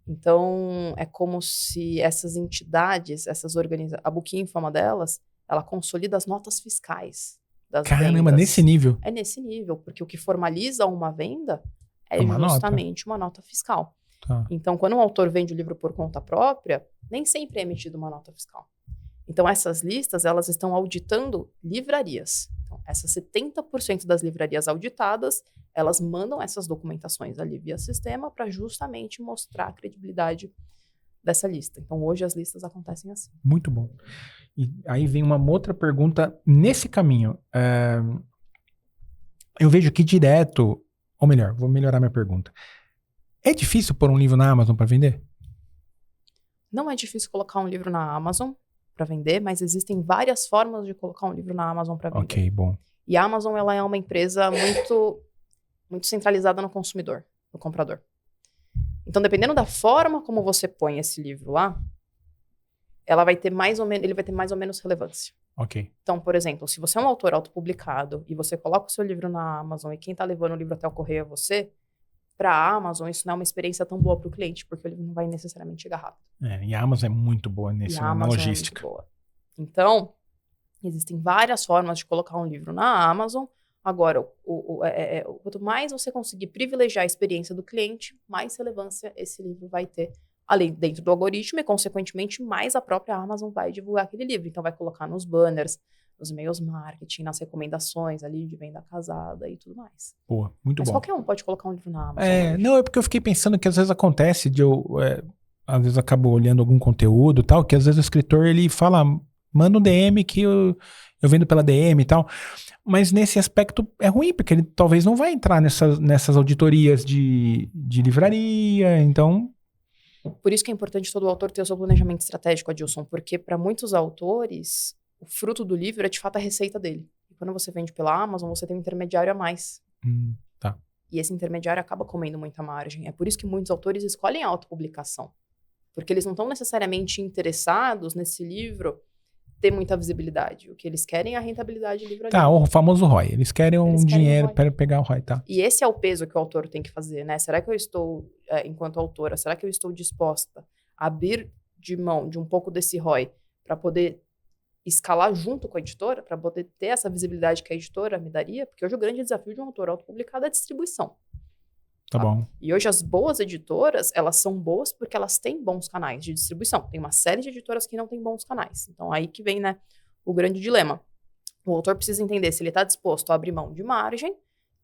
Então, é como se essas entidades, essas organizações... A Bookinfo é uma delas, ela consolida as notas fiscais das vendas.
Caramba, nesse nível?
É nesse nível, porque o que formaliza uma venda é
Uma
justamente uma nota fiscal.
Tá.
Então, quando um autor vende o livro por conta própria, nem sempre é emitida uma nota fiscal. Então, essas listas, elas estão auditando livrarias. Então, essas 70% das livrarias auditadas, elas mandam essas documentações ali via sistema para justamente mostrar a credibilidade dessa lista. Então, hoje as listas acontecem assim.
Muito bom. E aí vem uma outra pergunta nesse caminho. Eu vejo aqui direto, ou melhor, vou melhorar minha pergunta. É difícil pôr um livro na Amazon para vender?
Não é difícil colocar um livro na Amazon para vender, mas existem várias formas de colocar um livro na Amazon para vender.
Ok, bom.
E a Amazon, ela é uma empresa muito centralizada no consumidor, no comprador. Então, dependendo da forma como você põe esse livro lá, ele vai ter mais ou menos relevância.
Ok.
Então, por exemplo, se você é um autor autopublicado e você coloca o seu livro na Amazon e quem está levando o livro até o correio é você, para a Amazon isso não é uma experiência tão boa para o cliente, porque o livro não vai necessariamente chegar rápido.
E a Amazon é muito boa na logística.
É muito boa. Então, existem várias formas de colocar um livro na Amazon. Agora, quanto mais você conseguir privilegiar a experiência do cliente, mais relevância esse livro vai ter além dentro do algoritmo e, consequentemente, mais a própria Amazon vai divulgar aquele livro. Então, vai colocar nos banners, nos e-mails marketing, nas recomendações ali de venda casada e tudo mais.
Boa, muito
Mas
bom.
qualquer um pode colocar um livro na Amazon.
Não, é porque eu fiquei pensando que às vezes acontece de às vezes acabo olhando algum conteúdo e tal, que às vezes o escritor, ele fala, manda um DM que eu vendo pela DM e tal. Mas nesse aspecto é ruim, porque ele talvez não vai entrar nessas auditorias de livraria, então...
Por isso que é importante todo autor ter o seu planejamento estratégico, Adilson, porque para muitos autores, o fruto do livro é de fato a receita dele. E quando você vende pela Amazon, você tem um intermediário a mais.
Tá.
E esse intermediário acaba comendo muita margem. É por isso que muitos autores escolhem a autopublicação. Porque eles não estão necessariamente interessados nesse livro ter muita visibilidade. O que eles querem é a rentabilidade do livro.
Tá, o famoso ROI. Eles querem dinheiro para pegar o ROI, tá?
E esse é o peso que o autor tem que fazer, né? Será que eu estou, enquanto autora, será que eu estou disposta a abrir de mão de um pouco desse ROI para poder escalar junto com a editora, para poder ter essa visibilidade que a editora me daria? Porque hoje o grande desafio de um autor autopublicado é a distribuição.
Tá bom.
E hoje as boas editoras, elas são boas porque elas têm bons canais de distribuição. Tem uma série de editoras que não têm bons canais. Então, aí que vem, né, o grande dilema. O autor precisa entender se ele está disposto a abrir mão de margem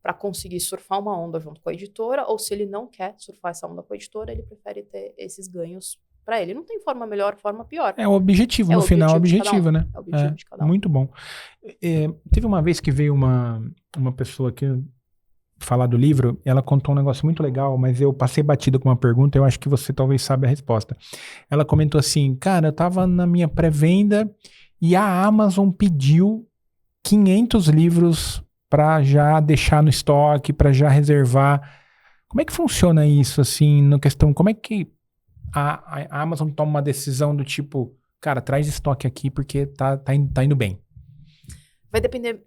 para conseguir surfar uma onda junto com a editora, ou se ele não quer surfar essa onda com a editora, ele prefere ter esses ganhos para ele. Não tem forma melhor, forma pior.
É o objetivo, no final, é o objetivo, né?
É o objetivo de cada um.
Muito bom. Teve uma vez que veio uma pessoa aqui falar do livro, ela contou um negócio muito legal, mas eu passei batido com uma pergunta, eu acho que você talvez saiba a resposta. Ela comentou assim, cara, eu tava na minha pré-venda e a Amazon pediu 500 livros para já deixar no estoque, para já reservar. Como é que funciona isso, assim, na questão, como é que a Amazon toma uma decisão do tipo, cara, traz estoque aqui porque tá indo bem?
Vai depender...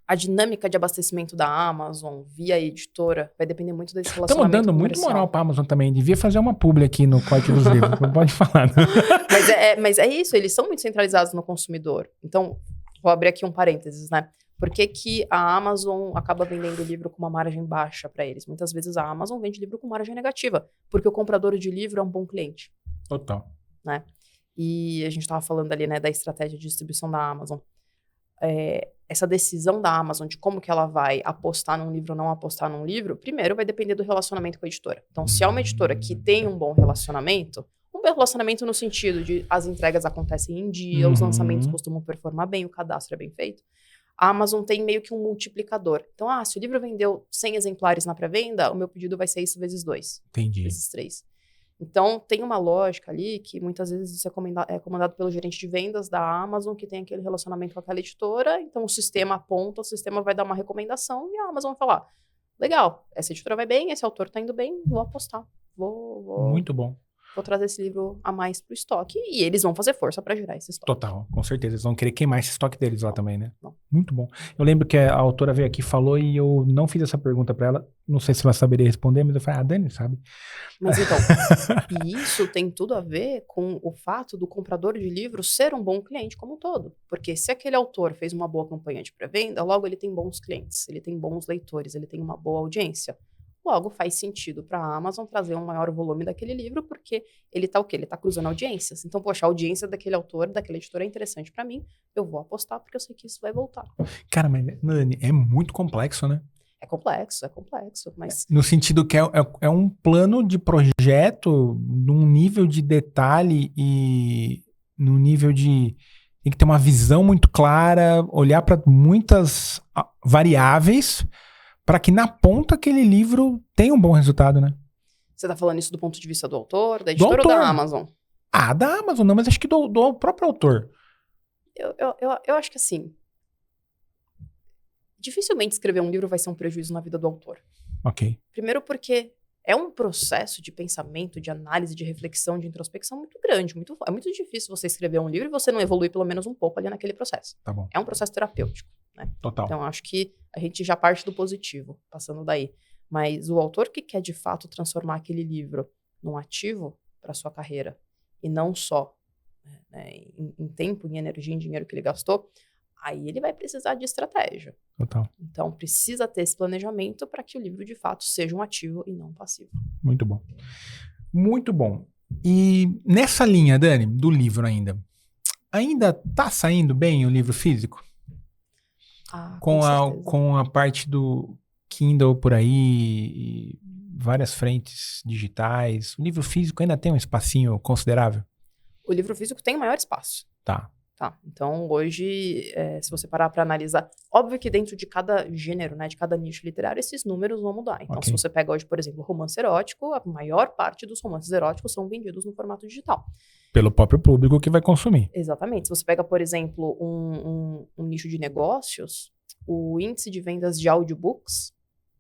A dinâmica de abastecimento da Amazon via editora vai depender muito desse relacionamento
comercial. Estamos dando muito moral pra Amazon também. Devia fazer uma publi aqui no Corte dos Livros. Não pode falar. Não.
Mas é isso. Eles são muito centralizados no consumidor. Então, vou abrir aqui um parênteses, né? Por que a Amazon acaba vendendo livro com uma margem baixa para eles? Muitas vezes a Amazon vende livro com margem negativa, porque o comprador de livro é um bom cliente.
Total.
Né? E a gente estava falando ali, né, da estratégia de distribuição da Amazon. Essa decisão da Amazon de como que ela vai apostar num livro ou não apostar num livro, primeiro vai depender do relacionamento com a editora. Então, se é uma editora que tem um bom relacionamento no sentido de as entregas acontecem em dia, os lançamentos costumam performar bem, o cadastro é bem feito, a Amazon tem meio que um multiplicador. Então, se o livro vendeu 100 exemplares na pré-venda, o meu pedido vai ser isso vezes 2.
Entendi.
Vezes 3. Então, tem uma lógica ali que muitas vezes isso é comandado pelo gerente de vendas da Amazon, que tem aquele relacionamento com aquela editora. Então, o sistema aponta, o sistema vai dar uma recomendação e a Amazon vai falar, legal, essa editora vai bem, esse autor tá indo bem, vou apostar.
Muito bom.
Vou trazer esse livro a mais pro estoque. E eles vão fazer força para gerar esse estoque.
Total, com certeza. Eles vão querer queimar esse estoque deles lá também, né?
Não.
Muito bom. Eu lembro que a autora veio aqui e falou e eu não fiz essa pergunta pra ela. Não sei se ela saberia responder, mas eu falei, Dani sabe.
Mas então, e isso tem tudo a ver com o fato do comprador de livros ser um bom cliente como um todo. Porque se aquele autor fez uma boa campanha de pré-venda, logo ele tem bons clientes, ele tem bons leitores, ele tem uma boa audiência. Logo, faz sentido para a Amazon trazer um maior volume daquele livro, porque ele tá o quê? Ele tá cruzando audiências. Então, poxa, a audiência daquele autor, daquela editora é interessante para mim, eu vou apostar porque eu sei que isso vai voltar.
Cara, mas, Nani, é muito complexo, né?
É complexo, mas...
No sentido que é um plano de projeto num nível de detalhe e num nível de... Tem que ter uma visão muito clara, olhar para muitas variáveis para que na ponta aquele livro tenha um bom resultado, né?
Você tá falando isso do ponto de vista do autor, da editora ou da Amazon?
Da Amazon, não, mas acho que do próprio autor.
Eu acho que assim, dificilmente escrever um livro vai ser um prejuízo na vida do autor.
Ok.
Primeiro porque é um processo de pensamento, de análise, de reflexão, de introspecção muito grande. É muito difícil você escrever um livro e você não evoluir pelo menos um pouco ali naquele processo.
Tá bom.
É um processo terapêutico, né?
Total.
Então, acho que a gente já parte do positivo, passando daí. Mas o autor que quer, de fato, transformar aquele livro num ativo para sua carreira, e não só em tempo, em energia, em dinheiro que ele gastou, aí ele vai precisar de estratégia.
Total.
Então, precisa ter esse planejamento para que o livro, de fato, seja um ativo e não um passivo.
Muito bom. Muito bom. E nessa linha, Dani, do livro ainda tá saindo bem o livro físico? Com a parte do Kindle por aí, e várias frentes digitais, o livro físico ainda tem um espacinho considerável?
O livro físico tem maior espaço.
Tá.
Então, hoje, se você parar para analisar, óbvio que dentro de cada gênero, né, de cada nicho literário, esses números vão mudar. Então, se você pega hoje, por exemplo, romance erótico, a maior parte dos romances eróticos são vendidos no formato digital.
Pelo próprio público que vai consumir.
Exatamente. Se você pega, por exemplo, um nicho de negócios, o índice de vendas de audiobooks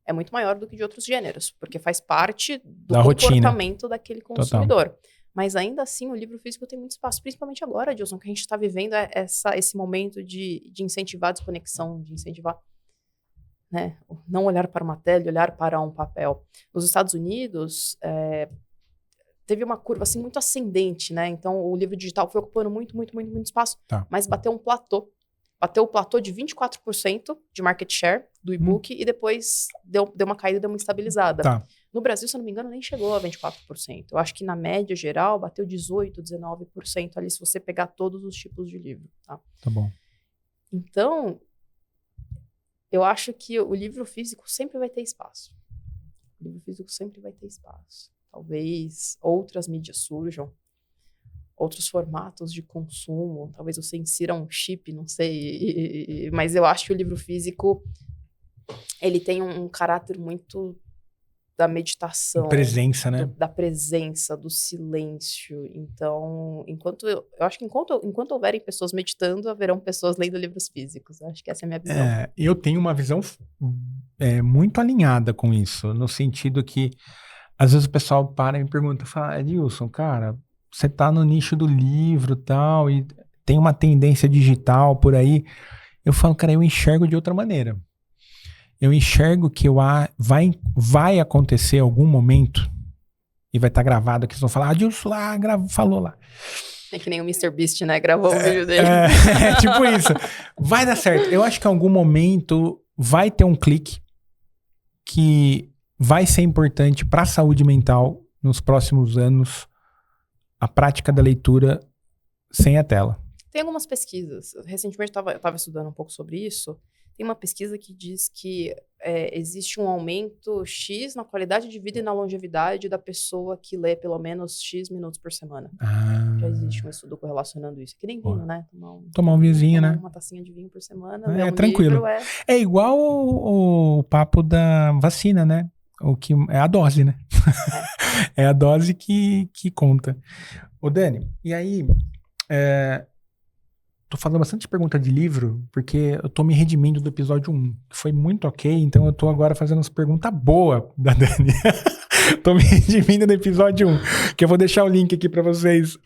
é muito maior do que de outros gêneros, porque faz parte do comportamento daquele consumidor. Total. Mas ainda assim, o livro físico tem muito espaço, principalmente agora, Gilson, que a gente está vivendo esse momento de incentivar a desconexão, de incentivar, né, não olhar para uma tela, olhar para um papel. Nos Estados Unidos, teve uma curva assim, muito ascendente, né? Então, o livro digital foi ocupando muito espaço, mas bateu um platô. Bateu o platô de 24% de market share do e-book e depois deu uma caída, deu uma estabilizada.
Tá.
No Brasil, se eu não me engano, nem chegou a 24%. Eu acho que na média geral bateu 18%, 19% ali, se você pegar todos os tipos de livro. Tá
bom.
Então, eu acho que o livro físico sempre vai ter espaço. O livro físico sempre vai ter espaço. Talvez outras mídias surjam, outros formatos de consumo, talvez você insira um chip, não sei, mas eu acho que o livro físico, ele tem um caráter muito da meditação.
Presença, né?
Da presença, do silêncio. Então, eu acho que enquanto houverem pessoas meditando, haverão pessoas lendo livros físicos. Eu acho que essa é a minha visão.
Eu tenho uma visão muito alinhada com isso, no sentido que, às vezes o pessoal para e me pergunta, fala, Edilson, cara, você tá no nicho do livro e tal, e tem uma tendência digital por aí. Eu falo, cara, eu enxergo de outra maneira. Eu enxergo que vai acontecer algum momento, e vai estar gravado aqui, vocês vão falar, Edilson lá, falou lá.
É que nem o MrBeast, né? Gravou o vídeo dele.
Tipo isso. Vai dar certo. Eu acho que em algum momento vai ter um clique que vai ser importante para a saúde mental nos próximos anos. A prática da leitura sem a tela.
Tem algumas pesquisas. Recentemente eu estava estudando um pouco sobre isso. Tem uma pesquisa que diz que existe um aumento X na qualidade de vida e na longevidade da pessoa que lê pelo menos X minutos por semana. Já existe um estudo correlacionando isso. Que nem vinho, né?
Tomar um vinhozinho, né?
Uma tacinha de vinho por semana. Ler um
tranquilo.
livro
É igual o papo da vacina, né? O que é a dose, né? É a dose que conta. Ô, Dani, e aí... Tô fazendo bastante pergunta de livro, porque eu tô me redimindo do episódio 1. Foi muito ok, então eu tô agora fazendo umas perguntas boas da Dani. Tô me redimindo do episódio 1, que eu vou deixar o link aqui pra vocês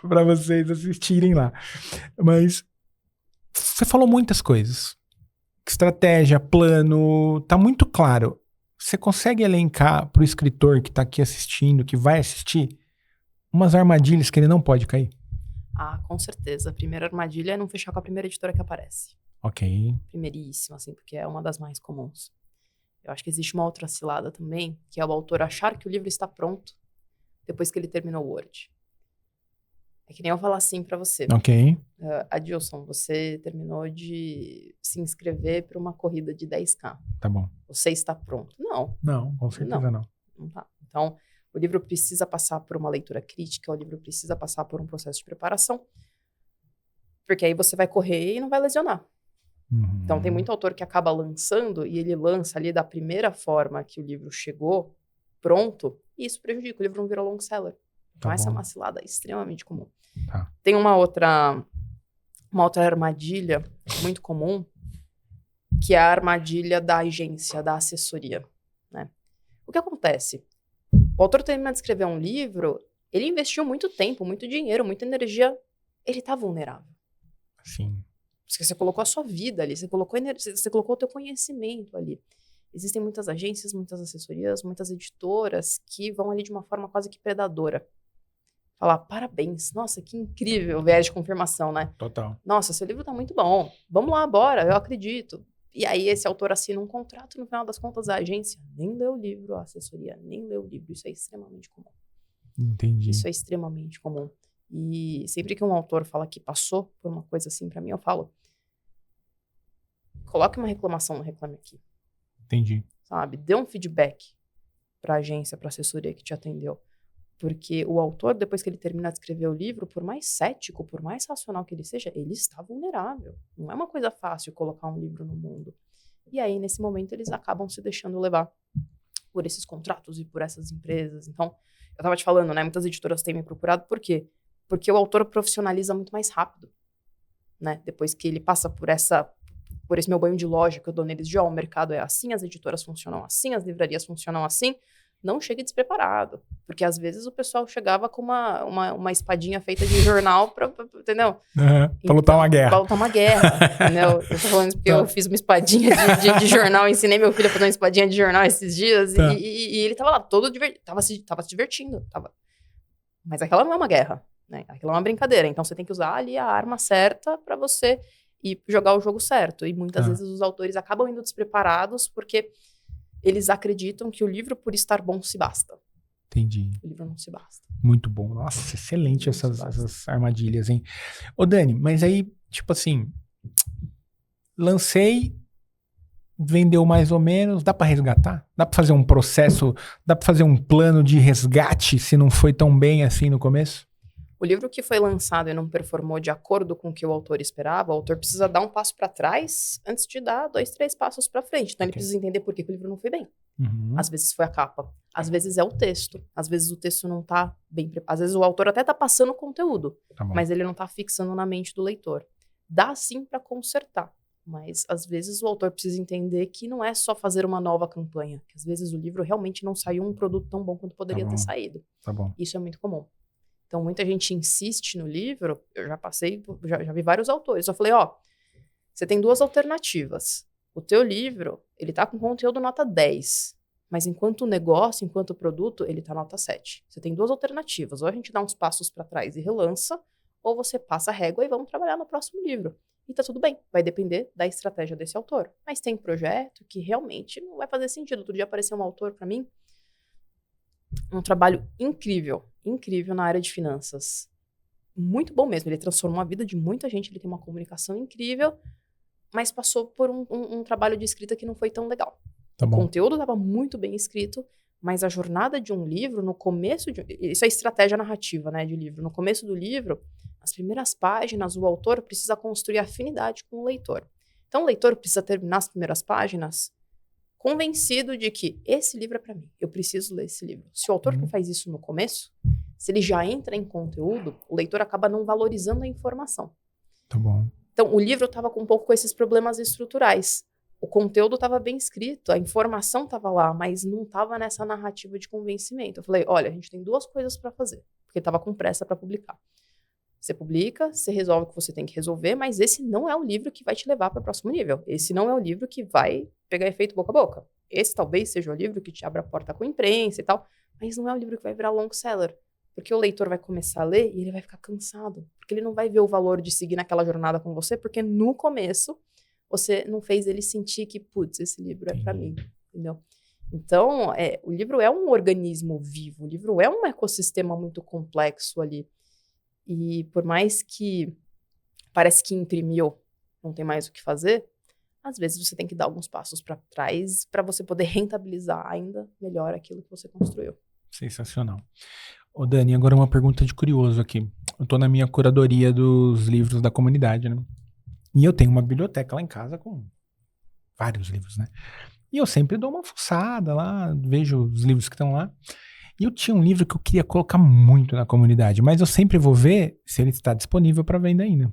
assistirem lá. Mas você falou muitas coisas. Estratégia, plano, tá muito claro. Você consegue elencar pro escritor que tá aqui assistindo, que vai assistir, umas armadilhas que ele não pode cair?
Ah, com certeza. A primeira armadilha é não fechar com a primeira editora que aparece.
Ok.
Primeiríssima, assim, porque é uma das mais comuns. Eu acho que existe uma outra cilada também, que é o autor achar que o livro está pronto depois que ele terminou o Word. É que nem eu falar assim pra você.
Ok.
Adilson, você terminou de se inscrever para uma corrida de 10K.
Tá bom.
Você está pronto? Não.
Não, com certeza não.
Não tá. Então, o livro precisa passar por uma leitura crítica, o livro precisa passar por um processo de preparação, porque aí você vai correr e não vai lesionar.
Uhum.
Então, tem muito autor que acaba lançando e ele lança ali da primeira forma que o livro chegou, pronto, e isso prejudica, o livro não virou long seller. Então, essa é uma cilada extremamente comum.
Tá.
Tem uma outra armadilha muito comum, que é a armadilha da agência, da assessoria, né? O que acontece? O autor termina de escrever um livro, ele investiu muito tempo, muito dinheiro, muita energia, ele tá vulnerável.
Sim.
Porque você colocou a sua vida ali, você colocou o teu conhecimento ali. Existem muitas agências, muitas assessorias, muitas editoras que vão ali de uma forma quase que predadora. Falar, parabéns, nossa, que incrível, viés de confirmação, né?
Total.
Nossa, seu livro tá muito bom, vamos lá, bora, eu acredito. E aí esse autor assina um contrato, no final das contas a agência nem leu o livro, a assessoria nem leu o livro. Isso é extremamente comum.
Entendi.
Isso é extremamente comum. E sempre que um autor fala que passou por uma coisa assim pra mim, eu falo, coloque uma reclamação no Reclame Aqui.
Entendi.
Sabe? Dê um feedback pra agência, pra assessoria que te atendeu. Porque o autor, depois que ele termina de escrever o livro, por mais cético, por mais racional que ele seja, ele está vulnerável. Não é uma coisa fácil colocar um livro no mundo. E aí, nesse momento, eles acabam se deixando levar por esses contratos e por essas empresas. Então, eu estava te falando, né? Muitas editoras têm me procurado. Por quê? Porque o autor profissionaliza muito mais rápido, né? Depois que ele passa por esse meu banho de lógica que eu dou neles de, o mercado é assim, as editoras funcionam assim, as livrarias funcionam assim. Não chegue despreparado. Porque às vezes o pessoal chegava com uma espadinha feita de jornal entendeu?
Pra lutar uma guerra.
Pra lutar uma guerra, entendeu? Eu tô falando isso porque eu fiz uma espadinha de jornal, ensinei meu filho a fazer uma espadinha de jornal esses dias, e ele tava lá todo tava se divertindo. Mas aquela não é uma guerra, né? Aquela é uma brincadeira. Então você tem que usar ali a arma certa pra você ir jogar o jogo certo. E muitas vezes os autores acabam indo despreparados porque eles acreditam que o livro, por estar bom, se basta.
Entendi.
O livro não se basta.
Muito bom. Nossa, excelente essas armadilhas, hein? Ô, Dani, mas aí, tipo assim, lancei, vendeu mais ou menos, dá pra resgatar? Dá pra fazer um processo, dá pra fazer um plano de resgate se não foi tão bem assim no começo?
O livro que foi lançado e não performou de acordo com o que o autor esperava, o autor precisa dar um passo para trás antes de dar 2, 3 passos para frente. Então, ele precisa entender por que o livro não foi bem.
Uhum.
Às vezes foi a capa, às vezes é o texto, às vezes o texto não tá bem preparado, às vezes o autor até tá passando o conteúdo, mas ele não tá fixando na mente do leitor. Dá sim para consertar, mas às vezes o autor precisa entender que não é só fazer uma nova campanha, que às vezes o livro realmente não saiu um produto tão bom quanto poderia ter saído.
Tá bom.
Isso é muito comum. Então, muita gente insiste no livro, eu já vi vários autores, eu falei, você tem 2 alternativas. O teu livro, ele tá com conteúdo nota 10, mas enquanto negócio, enquanto produto, ele tá nota 7. Você tem 2 alternativas, ou a gente dá uns passos para trás e relança, ou você passa a régua e vamos trabalhar no próximo livro. E tá tudo bem, vai depender da estratégia desse autor. Mas tem projeto que realmente não vai fazer sentido. Outro dia apareceu um autor para mim, um trabalho incrível na área de finanças. muito bom mesmo. Ele transformou a vida de muita gente, ele tem uma comunicação incrível, mas passou por um trabalho de escrita que não foi tão legal.
Tá
O
bom.
conteúdo estava muito bem escrito, mas a jornada de um livro, no começo isso é estratégia narrativa, né, de livro. No começo do livro, nas primeiras páginas, o autor precisa construir afinidade com o leitor. Então, o leitor precisa terminar as primeiras páginas convencido de que esse livro é para mim, eu preciso ler esse livro. Se o autor não faz isso no começo, se ele já entra em conteúdo, o leitor acaba não valorizando a informação.
Tá bom.
Então, o livro estava um pouco com esses problemas estruturais. O conteúdo estava bem escrito, a informação estava lá, mas não estava nessa narrativa de convencimento. Eu falei, olha, a gente tem 2 coisas para fazer, porque estava com pressa para publicar. Você publica, você resolve o que você tem que resolver, mas esse não é o livro que vai te levar para o próximo nível. Esse não é o livro que vai pegar efeito boca a boca. Esse talvez seja o livro que te abre a porta com a imprensa e tal, mas não é o livro que vai virar long seller. Porque o leitor vai começar a ler e ele vai ficar cansado. Porque ele não vai ver o valor de seguir naquela jornada com você, porque no começo você não fez ele sentir que, putz, esse livro é para mim, entendeu? Então, o livro é um organismo vivo, o livro é um ecossistema muito complexo ali. E por mais que parece que imprimiu, não tem mais o que fazer, às vezes você tem que dar alguns passos para trás para você poder rentabilizar ainda melhor aquilo que você construiu.
Sensacional. Ô Dani, agora uma pergunta de curioso aqui. Eu tô na minha curadoria dos livros da comunidade, né? E eu tenho uma biblioteca lá em casa com vários livros, né? E eu sempre dou uma fuçada lá, vejo os livros que estão lá. E eu tinha um livro que eu queria colocar muito na comunidade, mas eu sempre vou ver se ele está disponível para venda ainda.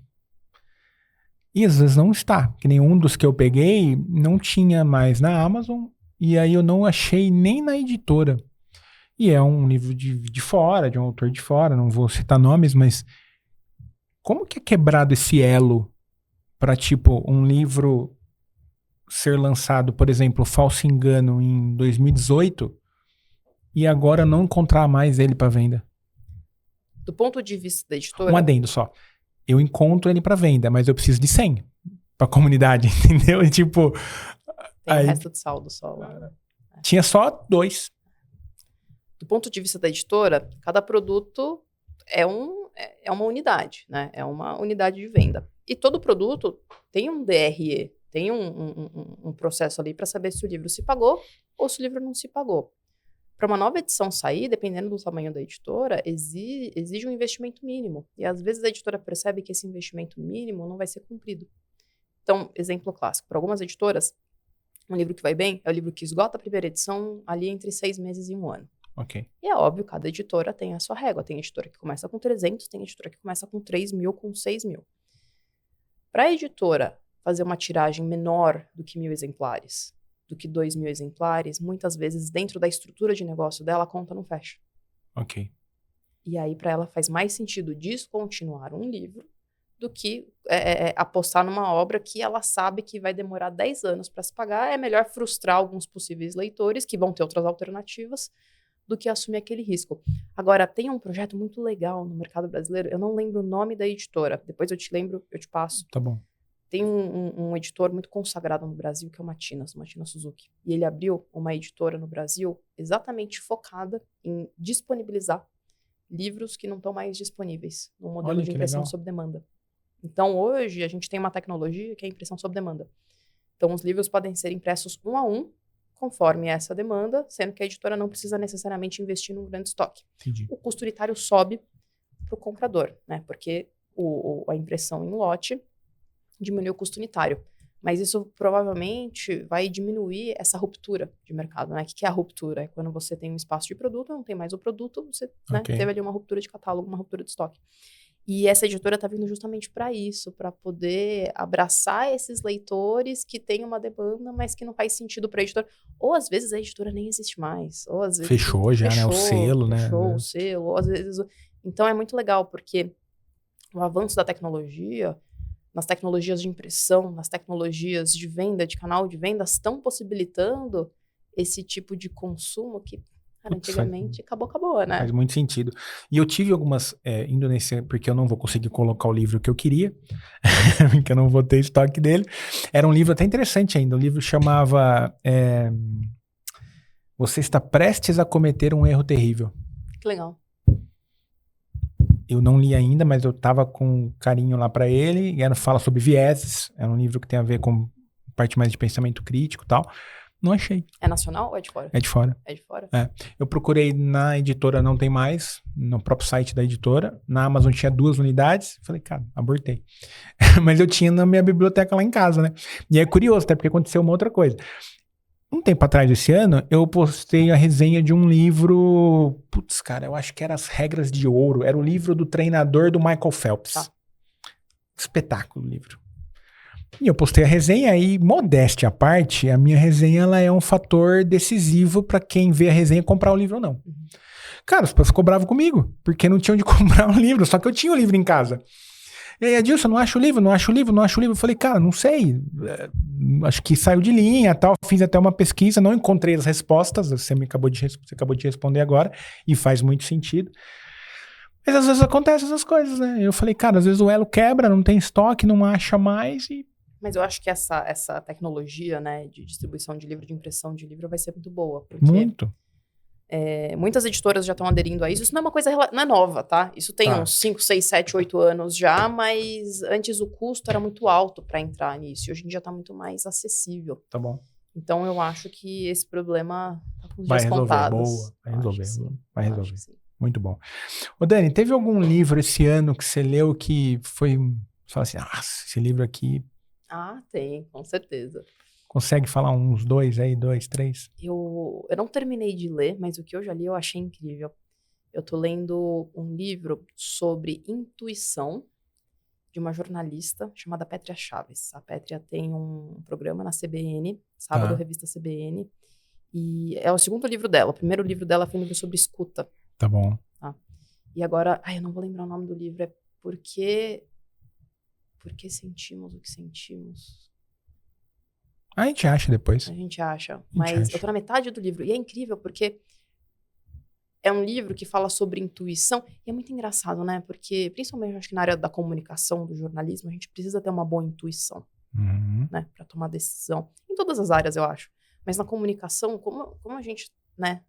E às vezes não está, que nenhum dos que eu peguei não tinha mais na Amazon, e aí eu não achei nem na editora. E é um livro de fora, de um autor de fora, não vou citar nomes, mas como que é quebrado esse elo para, tipo, um livro ser lançado, por exemplo, Falso Engano, em 2018, e agora não encontrar mais ele para venda?
Do ponto de vista da editora...
Um adendo só. Eu encontro ele para venda, mas eu preciso de 100 para comunidade, entendeu? E tipo...
Tem
aí,
o resto de saldo só lá, né?
Tinha só 2.
Do ponto de vista da editora, cada produto é uma unidade, né? É uma unidade de venda. E todo produto tem um DRE, tem um processo ali para saber se o livro se pagou ou se o livro não se pagou. Para uma nova edição sair, dependendo do tamanho da editora, exige um investimento mínimo. E às vezes a editora percebe que esse investimento mínimo não vai ser cumprido. Então, exemplo clássico, para algumas editoras, um livro que vai bem é o livro que esgota a primeira edição ali entre 6 meses e 1 ano.
Ok.
E é óbvio, cada editora tem a sua régua. Tem editora que começa com 300, tem editora que começa com 3 mil, com 6 mil. Para a editora fazer uma tiragem menor do que 1.000 exemplares, do que 2.000 exemplares, muitas vezes dentro da estrutura de negócio dela, a conta não fecha.
Ok.
E aí, para ela, faz mais sentido descontinuar um livro do que apostar numa obra que ela sabe que vai demorar 10 anos para se pagar. É melhor frustrar alguns possíveis leitores, que vão ter outras alternativas, do que assumir aquele risco. Agora, tem um projeto muito legal no mercado brasileiro, eu não lembro o nome da editora, depois eu te lembro, eu te passo.
Tá bom.
Tem um editor muito consagrado no Brasil, que é o Matinas Suzuki. E ele abriu uma editora no Brasil exatamente focada em disponibilizar livros que não estão mais disponíveis no modelo
Olha,
de
que
impressão
legal.
sob demanda. Então, hoje, a gente tem uma tecnologia que é a impressão sob demanda. Então, os livros podem ser impressos 1 a 1, conforme essa demanda, sendo que a editora não precisa necessariamente investir num grande estoque.
Entendi.
O custo unitário sobe para o comprador, né? Porque a impressão em lote diminui o custo unitário. Mas isso provavelmente vai diminuir essa ruptura de mercado, né? O que é a ruptura? É quando você tem um espaço de produto, não tem mais o produto, você teve ali uma ruptura de catálogo, uma ruptura de estoque. E essa editora está vindo justamente para isso, para poder abraçar esses leitores que têm uma demanda, mas que não faz sentido para a editora. Ou às vezes a editora nem existe mais. Ou às vezes
Fechou já, né? O selo, né?
Fechou o selo. Ou às vezes... Então é muito legal, porque o avanço da tecnologia, nas tecnologias de impressão, nas tecnologias de venda, de canal de venda, estão possibilitando esse tipo de consumo que... Cara, antigamente acabou, né?
Faz muito sentido. E eu tive algumas, indo nesse, porque eu não vou conseguir colocar o livro que eu queria, porque eu não vou ter estoque dele. Era um livro até interessante ainda. O livro chamava Você está prestes a cometer um erro terrível.
Que legal.
eu não li ainda, mas eu tava com carinho lá pra ele, e fala sobre vieses, é um livro que tem a ver com parte mais de pensamento crítico e tal. Não achei.
É nacional ou é de fora?
É de fora.
É de fora?
É. Eu procurei na editora, não tem mais, no próprio site da editora. Na Amazon tinha 2 unidades. Falei, cara, abortei. Mas eu tinha na minha biblioteca lá em casa, né? E é curioso, até porque aconteceu uma outra coisa. Um tempo atrás, esse ano, eu postei a resenha de um livro. Putz, cara, eu acho que era As Regras de Ouro. Era o livro do treinador do Michael Phelps.
Tá.
Espetáculo o livro. E eu postei a resenha e, modéstia à parte, a minha resenha ela é um fator decisivo para quem vê a resenha comprar o livro ou não. Cara, as pessoas ficou bravo comigo, porque não tinham de comprar o livro, só que eu tinha o livro em casa. E aí, Adilson, não acho o livro. Eu falei, cara, não sei, acho que saiu de linha, tal. Fiz até uma pesquisa, não encontrei as respostas, você acabou de responder agora, e faz muito sentido. Mas às vezes acontecem essas coisas, né? Eu falei, cara, às vezes o elo quebra, não tem estoque, não acha mais e...
Mas eu acho que essa tecnologia, né, de distribuição de livro, de impressão de livro, vai ser muito boa. Porque
Muito.
Muitas editoras já estão aderindo a isso. Isso não é uma coisa não é nova, tá? Isso tem uns 5, 6, 7, 8 anos já, mas antes o custo era muito alto para entrar nisso. E hoje em dia está muito mais acessível.
Tá bom.
Então eu acho que esse problema tá com os
Vai
dias
resolver,
contados.
boa. Vai resolver, vai
Eu
resolver.
acho que sim.
Muito bom. Ô Dani, teve algum livro esse ano que você leu que foi... Você fala assim, nossa, esse livro aqui...
Ah, tem, com certeza.
Consegue falar uns 2 aí, 2, 3?
Eu não terminei de ler, mas o que eu já li eu achei incrível. Eu tô lendo um livro sobre intuição de uma jornalista chamada Pétria Chaves. A Pétria tem um programa na CBN, sábado, revista CBN, e é o segundo livro dela. O primeiro livro dela foi um livro sobre escuta.
Tá bom.
Tá? E agora, eu não vou lembrar o nome do livro, é Por que sentimos o que sentimos?
A gente acha depois.
A gente acha. Mas eu tô na metade do livro. E é incrível porque é um livro que fala sobre intuição. E é muito engraçado, né? Porque, principalmente, eu acho que na área da comunicação, do jornalismo, a gente precisa ter uma boa intuição, né? Pra tomar decisão. Em todas as áreas, eu acho. Mas na comunicação, como a gente, né,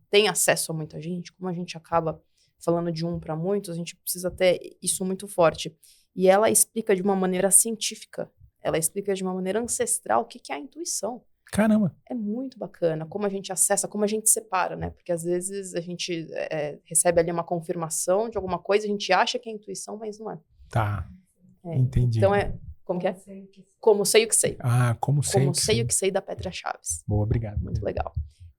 tem acesso a muita gente, como a gente acaba falando de um para muitos, a gente precisa ter isso muito forte. E ela explica de uma maneira científica. Ela explica de uma maneira ancestral o que é a intuição.
Caramba.
É muito bacana como a gente acessa, como a gente separa, né? Porque às vezes a gente recebe ali uma confirmação de alguma coisa, a gente acha que é intuição, mas não é.
Tá. Entendi.
Então como que é? Como sei o que sei.
Ah, como sei
o que sei da Pétria Chaves.
Boa, obrigado.
Muito legal.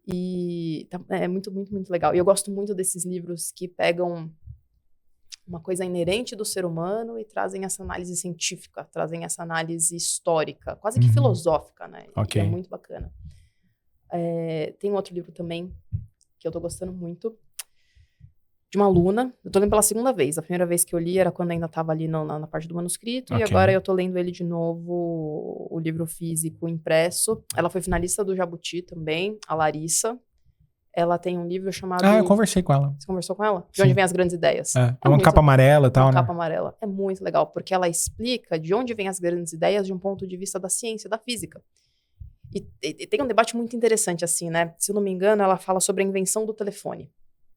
E é muito, muito, muito legal. E eu gosto muito desses livros que pegam uma coisa inerente do ser humano e trazem essa análise científica, trazem essa análise histórica, quase que filosófica, né?
Okay.
E é muito bacana. Tem um outro livro também que eu tô gostando muito, de uma aluna. Eu tô lendo pela segunda vez. A primeira vez que eu li era quando ainda tava ali na parte do manuscrito, e agora eu tô lendo ele de novo, o livro físico impresso. Ela foi finalista do Jabuti também, a Larissa. Ela tem um livro chamado...
eu conversei com ela.
Você conversou com ela? De
Sim.
onde vem as grandes ideias.
É uma capa amarela e tal, né?
Uma capa amarela. É muito legal, porque ela explica de onde vem as grandes ideias de um ponto de vista da ciência, da física. E tem um debate muito interessante, assim, né? Se eu não me engano, ela fala sobre a invenção do telefone.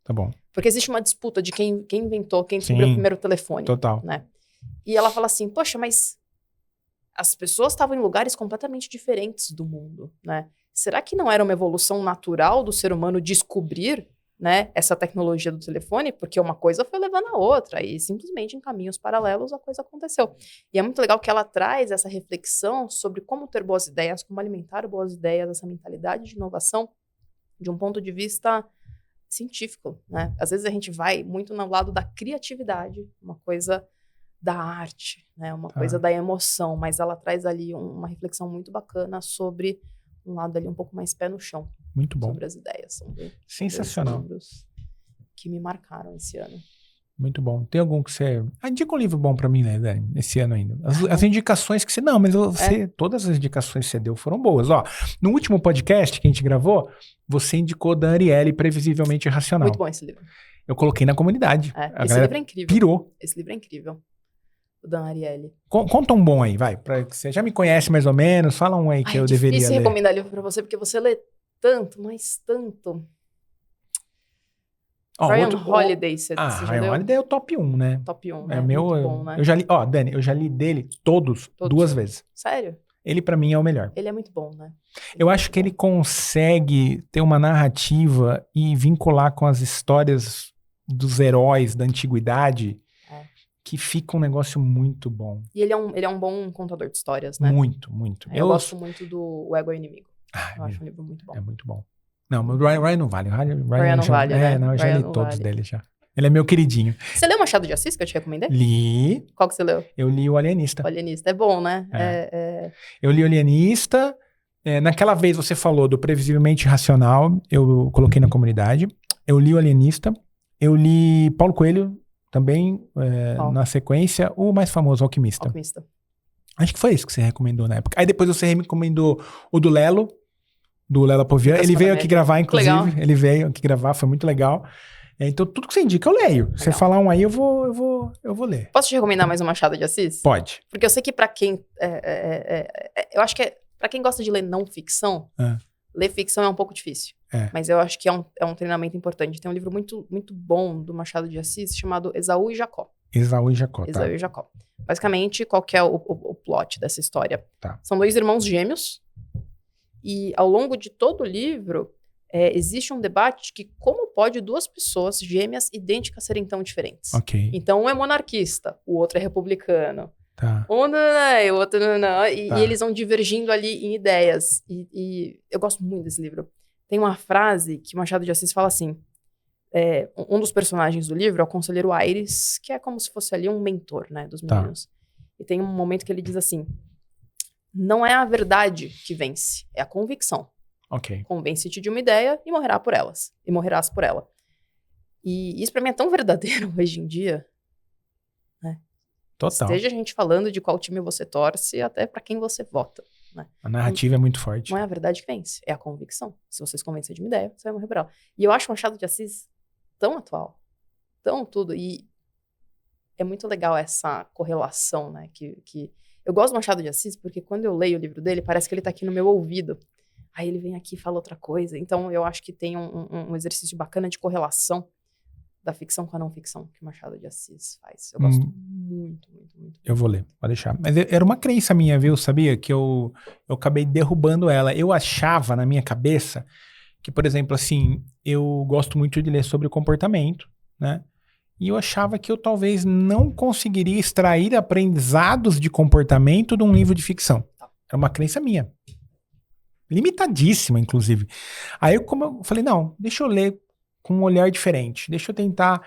Tá bom.
Porque existe uma disputa de quem inventou, quem descobriu o primeiro telefone.
Total.
Né? E ela fala assim, poxa, mas as pessoas estavam em lugares completamente diferentes do mundo, né? Será que não era uma evolução natural do ser humano descobrir, né, essa tecnologia do telefone? Porque uma coisa foi levando a outra e simplesmente em caminhos paralelos a coisa aconteceu. E é muito legal que ela traz essa reflexão sobre como ter boas ideias, como alimentar boas ideias, essa mentalidade de inovação de um ponto de vista científico, né? Às vezes a gente vai muito no lado da criatividade, uma coisa da arte, né? Uma coisa da emoção, mas ela traz ali uma reflexão muito bacana sobre um lado ali um pouco mais pé no chão.
Muito bom.
Sobre as ideias. São
sensacional.
livros que me marcaram esse ano.
Muito bom. Tem algum que você... indica um livro bom pra mim, né, Dani? Esse ano ainda. As indicações que você... Não, mas todas as indicações que você deu foram boas. Ó, no último podcast que a gente gravou, você indicou da Ariely, Previsivelmente Irracional.
Muito bom esse livro.
Eu coloquei na comunidade.
Esse livro é incrível.
Pirou.
Esse livro é incrível. O da Ariely.
Conta um bom aí, vai. Você já me conhece mais ou menos. Fala um aí que eu deveria ler. É
difícil recomendar livro pra você, porque você lê tanto, mas tanto.
Ó,
Ryan
outro,
Holiday, você já
Ryan
leu?
Holiday é o top 1, né?
Top 1,
É
né?
meu,
Muito bom, né?
eu já li, Dani, eu já li dele todos
Todos.
2 vezes.
Sério?
Ele pra mim é o melhor.
Ele é muito bom, né?
Eu acho que ele consegue ter uma narrativa e vincular com as histórias dos heróis da antiguidade, que fica um negócio muito bom.
E ele é um bom contador de histórias, né?
Muito, muito.
Eu gosto muito do O Ego é o Inimigo. Eu acho um livro muito bom.
É muito bom. Não, mas o Ryan não vale.
Ryan não vale, né?
Não, eu já
Ryan
li
não
todos
vale.
dele já. Ele é meu queridinho.
Você leu Machado de Assis, que eu te recomendei?
Li.
Qual que você leu?
Eu li o Alienista.
O Alienista. É bom, né?
Eu li o Alienista. Naquela vez você falou do Previsivelmente Racional, eu coloquei na comunidade. Eu li o Alienista. Eu li Paulo Coelho, também, na sequência, o mais famoso, Alquimista. Acho que foi isso que você recomendou na época. Aí depois você recomendou o do Lelo Povian. Ele veio aqui gravar, inclusive.
Legal.
Ele veio aqui gravar, foi muito legal. Então, tudo que você indica, eu leio. Legal. Você falar um aí, eu vou ler.
Posso te recomendar mais um Machado de Assis?
Pode.
Porque eu sei que pra quem... eu acho que pra quem gosta de ler não ficção, ler ficção é um pouco difícil. Mas eu acho que é um treinamento importante. Tem um livro muito, muito bom do Machado de Assis chamado Esaú e Jacó.
Esaú e Jacó, tá.
Esaú e Jacó. Basicamente, qual que é o plot dessa história?
Tá.
São 2 irmãos gêmeos e ao longo de todo o livro existe um debate de que como pode 2 pessoas gêmeas idênticas serem tão diferentes.
Ok.
Então, um é monarquista, o outro é republicano.
Tá.
Um não, o outro não. E eles vão divergindo ali em ideias. E eu gosto muito desse livro. Tem uma frase que Machado de Assis fala assim, um dos personagens do livro é o conselheiro Aires, que é como se fosse ali um mentor, né, dos meninos. E tem um momento que ele diz assim, não é a verdade que vence, é a convicção.
Ok.
Convence-te de uma ideia e morrerás por ela. E isso pra mim é tão verdadeiro hoje em dia, né?
Total.
Esteja a gente falando de qual time você torce, até pra quem você vota, né?
A narrativa é muito forte.
Não é a verdade que vence, é a convicção. Se você se convencer de uma ideia, você vai morrer por ela. E eu acho o Machado de Assis tão atual, tão tudo, e é muito legal essa correlação, né, que eu gosto do Machado de Assis porque quando eu leio o livro dele, parece que ele tá aqui no meu ouvido, aí ele vem aqui e fala outra coisa, então eu acho que tem um exercício bacana de correlação da ficção com a não ficção que o Machado de Assis faz. Eu gosto muito, muito, muito.
Eu vou ler, pode deixar. Mas era uma crença minha, viu, sabia? Que eu acabei derrubando ela. Eu achava na minha cabeça que, por exemplo, assim, eu gosto muito de ler sobre o comportamento, né? E eu achava que eu talvez não conseguiria extrair aprendizados de comportamento de um livro de ficção. Era uma crença minha. Limitadíssima, inclusive. Aí, como eu falei, não, deixa eu ler com um olhar diferente. Deixa eu tentar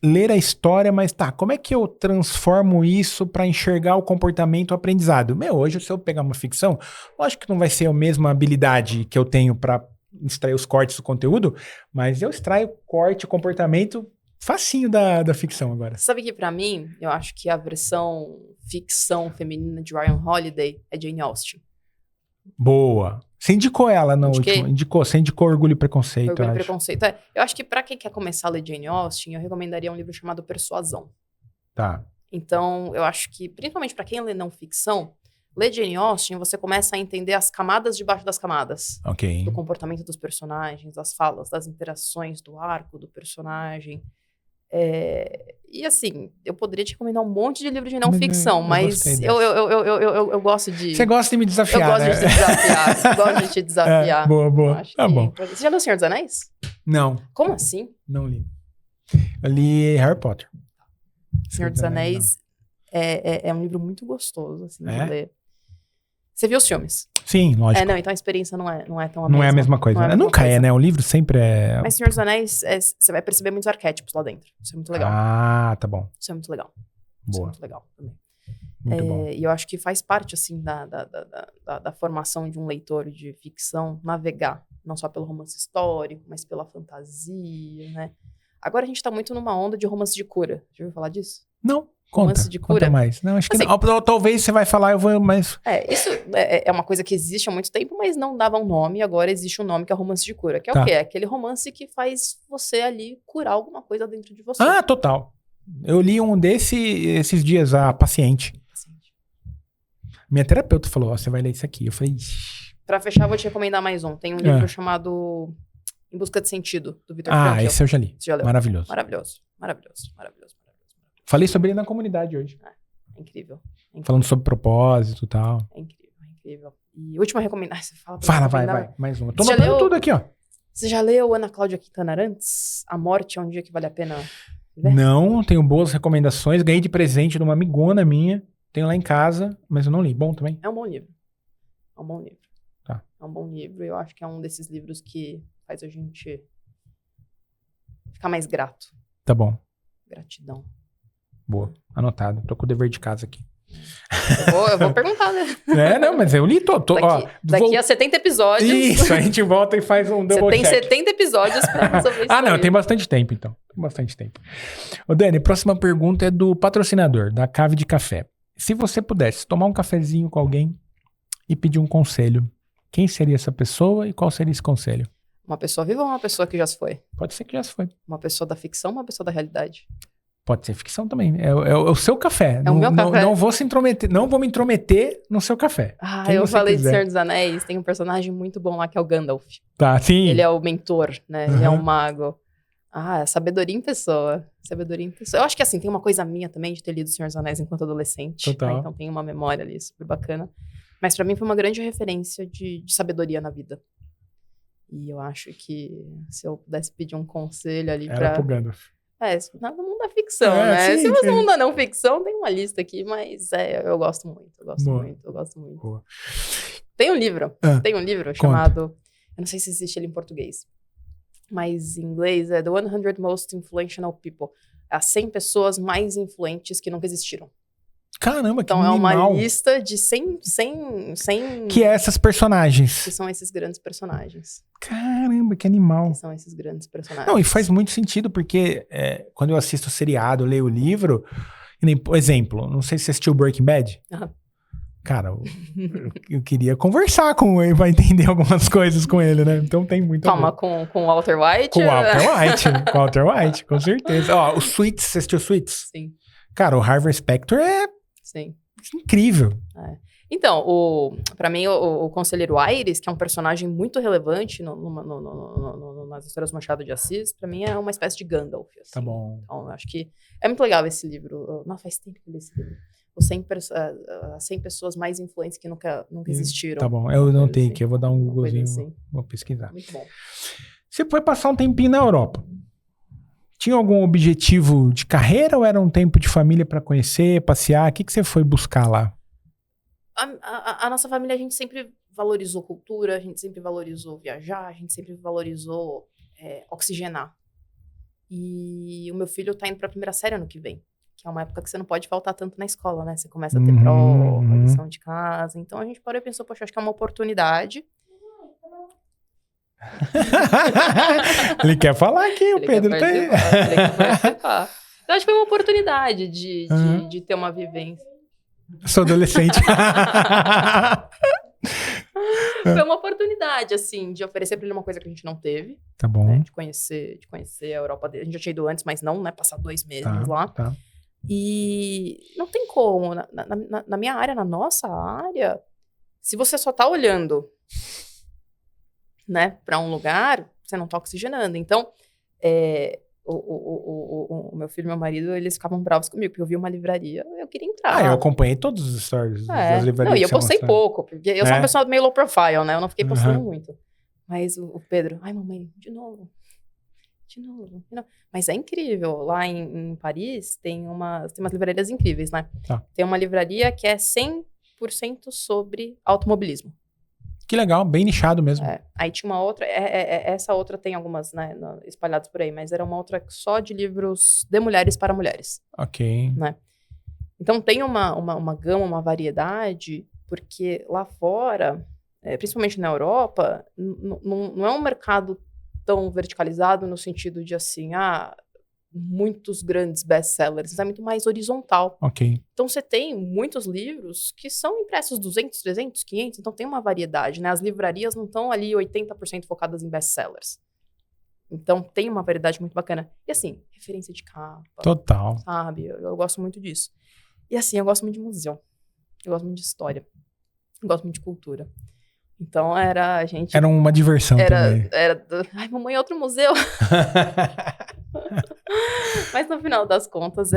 ler a história, mas como é que eu transformo isso para enxergar o comportamento, o aprendizado? Hoje, se eu pegar uma ficção, lógico que não vai ser a mesma habilidade que eu tenho para extrair os cortes do conteúdo, mas eu extraio corte, comportamento facinho da ficção agora.
Sabe que pra mim, eu acho que a versão ficção feminina de Ryan Holiday é Jane Austen.
Boa. Você indicou ela no último. Você indicou Orgulho e Preconceito.
Orgulho e Preconceito. Eu acho que pra quem quer começar a ler Jane Austen, eu recomendaria um livro chamado Persuasão.
Tá.
Então, eu acho que, principalmente pra quem lê não ficção, ler Jane Austen, você começa a entender as camadas debaixo das camadas.
Ok.
Do comportamento dos personagens, das falas, das interações, do arco do personagem. E assim, eu poderia te recomendar um monte de livros de não ficção, mas eu gosto de...
Você gosta de me desafiar,
eu gosto de te desafiar. Eu gosto de te desafiar.
Boa. Tá bom.
Você já leu O Senhor dos Anéis?
Não.
Como assim?
Não li. Eu li Harry Potter.
O Senhor dos Anéis é um livro muito gostoso, assim, de ler. Você viu os filmes?
Sim, lógico.
Não, então a experiência não é tão a mesma.
Não é a mesma coisa. Nunca é, né? O livro sempre é...
Mas Senhor dos Anéis, você vai perceber muitos arquétipos lá dentro. Isso é muito legal.
Ah, tá bom.
Isso é muito legal.
Boa.
Isso é muito legal também.
Muito bom.
E eu acho que faz parte, assim, da formação de um leitor de ficção, navegar, não só pelo romance histórico, mas pela fantasia, né? Agora a gente tá muito numa onda de romance de cura. Já ouviu falar disso?
Não. Conta mais. Não, acho que
assim,
não. Talvez você vai falar, eu vou, mas...
Isso é uma coisa que existe há muito tempo, mas não dava um nome, agora existe um nome que é romance de cura. Que é o quê? É aquele romance que faz você ali curar alguma coisa dentro de você.
Ah, total. Eu li um esses dias, a Paciente. Minha terapeuta falou, você vai ler isso aqui. Eu falei...
Pra fechar, vou te recomendar mais um. Tem um livro chamado Em Busca de Sentido, do Viktor Frankl.
Ah, esse eu já li.
Você já leu?
Maravilhoso.
Maravilhoso.
Falei sobre ele na comunidade hoje.
É incrível.
Falando sobre propósito e tal.
É incrível. E última recomendação.
Vai. Mais uma. Tô
Você já
anotando
leu-
tudo aqui, ó.
Você já leu Ana Cláudia Quintana Arantes? A Morte é um Dia que Vale a Pena Ver?
Não, tenho boas recomendações. Ganhei de presente de uma amigona minha. Tenho lá em casa, mas eu não li. Bom também?
É um bom livro.
Tá.
É um bom livro. Eu acho que é um desses livros que faz a gente ficar mais grato.
Tá bom.
Gratidão.
Boa. Anotado. Tô com o dever de casa aqui.
Eu vou perguntar, né?
Não, mas eu li todo.
Daqui a 70 episódios.
Isso, a gente volta e faz um
Você
double
tem
check.
70 episódios pra resolver isso.
Não,
aí.
tem bastante tempo, então. Tem bastante tempo. Ô, Dani, próxima pergunta é do patrocinador, da Cave de Café. Se você pudesse tomar um cafezinho com alguém e pedir um conselho, quem seria essa pessoa e qual seria esse conselho?
Uma pessoa viva ou uma pessoa que já se foi?
Pode ser que já se foi.
Uma pessoa da ficção ou uma pessoa da realidade?
Pode ser ficção também. É o seu café.
É o meu café.
Não vou se intrometer, não vou me intrometer no seu café. Quem
Eu
você
falei de
quiser.
Senhor dos Anéis. Tem um personagem muito bom lá que é o Gandalf.
Tá, sim.
Ele é o mentor, né? Ele é
Uhum.
um mago. Sabedoria em pessoa. Sabedoria em pessoa. Eu acho que assim, tem uma coisa minha também de ter lido Senhor dos Anéis enquanto adolescente.
Total.
Né? Então tem uma memória ali super bacana. Mas pra mim foi uma grande referência de sabedoria na vida. E eu acho que se eu pudesse pedir um conselho ali
Era pro Gandalf.
no mundo da ficção, né?
Sim,
Se você
sim.
mundo da não ficção, tem uma lista aqui, mas eu gosto muito, eu gosto
Boa.
muito, eu gosto muito.
Boa.
Tem um livro
Conta.
chamado, eu não sei se existe ele em português, mas em inglês é The 100 Most Influential People, as 100 pessoas mais influentes que nunca existiram.
Caramba, que
Então é uma
animal.
lista de 100
Que é essas personagens.
que são esses grandes personagens.
Caramba, que animal.
Que são esses grandes personagens.
Não, e faz muito sentido, porque quando eu assisto o seriado, leio o livro, e nem, por exemplo, não sei se você assistiu Breaking Bad.
Aham.
Cara, eu queria conversar com ele pra entender algumas coisas com ele, né? Então tem muito a
Calma,
ver.
com o Walter White?
Com o Walter White, com o Walter White, com certeza. Ó, o Suits, você assistiu Suits?
Sim,
Cara, o Harvey Specter é
sim.
incrível.
Então, pra mim, o Conselheiro Aires, que é um personagem muito relevante nas histórias do Machado de Assis, pra mim é uma espécie de Gandalf. Assim.
Tá bom.
Então, eu acho que é muito legal esse livro. Nossa, faz tempo que eu li esse livro. As 100 pessoas mais influentes que nunca existiram.
Tá bom, eu não tenho
assim.
aqui, eu vou dar um
Uma coisa
Googlezinho,
assim.
vou pesquisar.
Muito bom.
Você foi passar um tempinho na Europa. Tinha algum objetivo de carreira ou era um tempo de família pra conhecer, passear? O que você foi buscar lá?
A nossa família, a gente sempre valorizou cultura, a gente sempre valorizou viajar, a gente sempre valorizou oxigenar. E o meu filho tá indo pra primeira série ano que vem, que é uma época que você não pode faltar tanto na escola, né? Você começa a ter prova, lição de casa. Então a gente parou e pensou, poxa, acho que é uma oportunidade.
Ele quer falar aqui, o
Ele
Pedro
quer
tem.
participar, ele quer participar. Então acho que foi uma oportunidade de ter uma vivência.
Sou adolescente.
Foi uma oportunidade, assim, de oferecer pra ele uma coisa que a gente não teve,
Tá bom.
né? De conhecer a Europa dele. A gente já tinha ido antes, mas não, né? Passar 2 meses lá.
Tá.
E não tem como. Na minha área, na nossa área, se você só tá olhando, né, pra um lugar, você não tá oxigenando. Então, o meu filho e meu marido, eles ficavam bravos comigo, porque eu vi uma livraria, eu queria entrar.
Eu acompanhei todos os stories das livrarias.
Não, e eu
que você
postei
mostrou.
pouco, porque eu sou uma pessoa meio low profile, né? Eu não fiquei postando
Aham.
muito. Mas o Pedro, ai mamãe, de novo. Mas é incrível. Lá em Paris tem umas livrarias incríveis, né?
Tá.
Tem uma livraria que é 100% sobre automobilismo.
Que legal, bem nichado mesmo.
Aí tinha uma outra, essa outra tem algumas, né, espalhadas por aí, mas era uma outra só de livros de mulheres para mulheres.
Ok.
Então tem uma gama, uma variedade, porque lá fora, principalmente na Europa, não é um mercado tão verticalizado no sentido de assim, muitos grandes best-sellers, é muito mais horizontal.
Ok.
Então você tem muitos livros que são impressos 200, 300, 500, então tem uma variedade, né? As livrarias não estão ali 80% focadas em best-sellers. Então tem uma variedade muito bacana. E assim, referência de capa.
Total.
Sabe? Eu gosto muito disso. E assim, eu gosto muito de museu. Eu gosto muito de história. Eu gosto muito de cultura. Então a gente...
Era uma diversão também.
Ai, mamãe, outro museu. Mas no final das contas,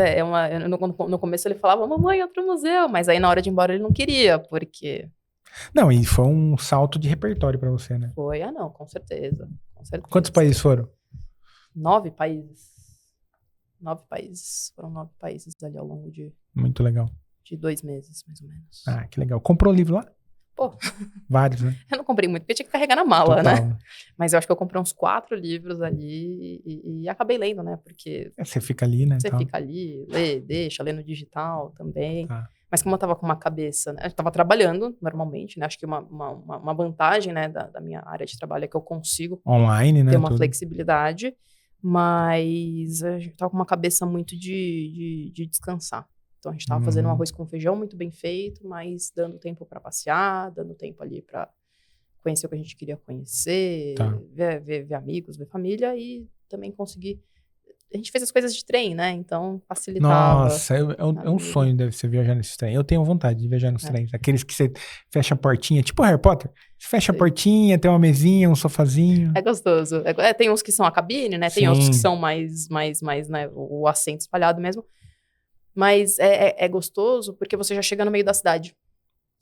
no começo ele falava, mamãe, outro museu. Mas aí na hora de ir embora ele não queria, porque...
Não, e foi um salto de repertório pra você, né?
Foi, não, com certeza.
Quantos países foram?
9 países. 9 países. Foram 9 países ali ao longo de
Muito legal.
2 meses, mais ou menos.
Ah, que legal. Comprou o livro lá?
Pô.
Vários, né?
Eu não comprei muito, porque eu tinha que carregar na mala,
Total.
né? Mas eu acho que eu comprei uns 4 livros ali e acabei lendo, né? Porque
Você fica ali, né?
você
tal.
fica ali, lê no digital também.
Tá.
Mas como eu tava com uma cabeça, né? Eu tava trabalhando normalmente, né? Acho que uma vantagem, né, da minha área de trabalho é que eu consigo
Online, né?
ter uma
tudo.
flexibilidade, mas a gente tava com uma cabeça muito de descansar. Então a gente tava fazendo um arroz com feijão muito bem feito, mas dando tempo para passear, dando tempo ali para conhecer o que a gente queria conhecer,
Tá.
ver amigos, ver família e também conseguir. A gente fez as coisas de trem, né? Então facilitava.
Nossa, é um sonho, deve ser viajar nesses trem. Eu tenho vontade de viajar nos trens. Aqueles que você fecha a portinha, tipo Harry Potter. Você fecha a portinha, tem uma mesinha, um sofazinho.
É gostoso. Tem uns que são a cabine, né? Tem
Sim.
outros que são mais né? O assento espalhado mesmo. Mas é gostoso porque você já chega no meio da cidade.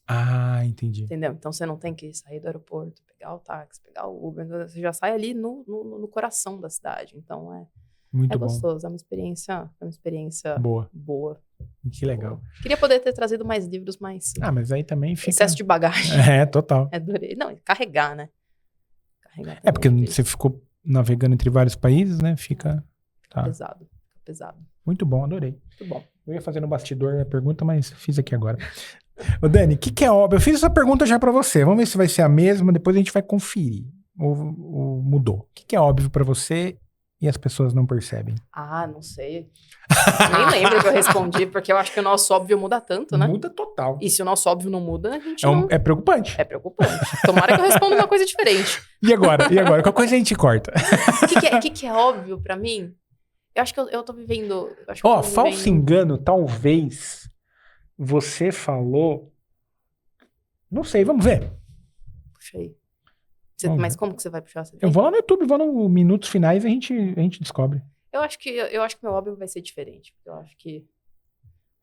Ah, entendi.
Entendeu? Então você não tem que sair do aeroporto, pegar o táxi, pegar o Uber. Você já sai ali no coração da cidade. Então
Muito bom.
gostoso. É uma experiência boa.
Que legal.
Queria poder ter trazido mais livros, mas
Ah, mas aí também fica...
excesso de bagagem.
É, total.
Adorei. Não, carregar, né? Carregar
É porque
também
você ficou navegando entre vários países, né? Fica... Tá.
pesado.
Muito bom, adorei.
Muito bom.
Eu ia fazer no bastidor a pergunta, mas fiz aqui agora. Ô Dani, o que é óbvio? Eu fiz essa pergunta já pra você. Vamos ver se vai ser a mesma, depois a gente vai conferir. Ou mudou. O que é óbvio pra você e as pessoas não percebem?
Ah, não sei. Nem lembro que eu respondi, porque eu acho que o nosso óbvio muda tanto, né?
Muda total.
E se o nosso óbvio não muda, a gente não...
É preocupante.
É preocupante. Tomara que eu responda uma coisa diferente.
E agora? Qual coisa a gente corta?
O que é óbvio pra mim? Eu acho que eu tô vivendo...
Falso engano, talvez você falou... Não sei, vamos ver.
Puxa aí.
Mas
como que você vai puxar?
Eu vou lá no YouTube, vou no Minutos Finais e a gente descobre.
Eu acho que meu óbvio vai ser diferente. Eu acho que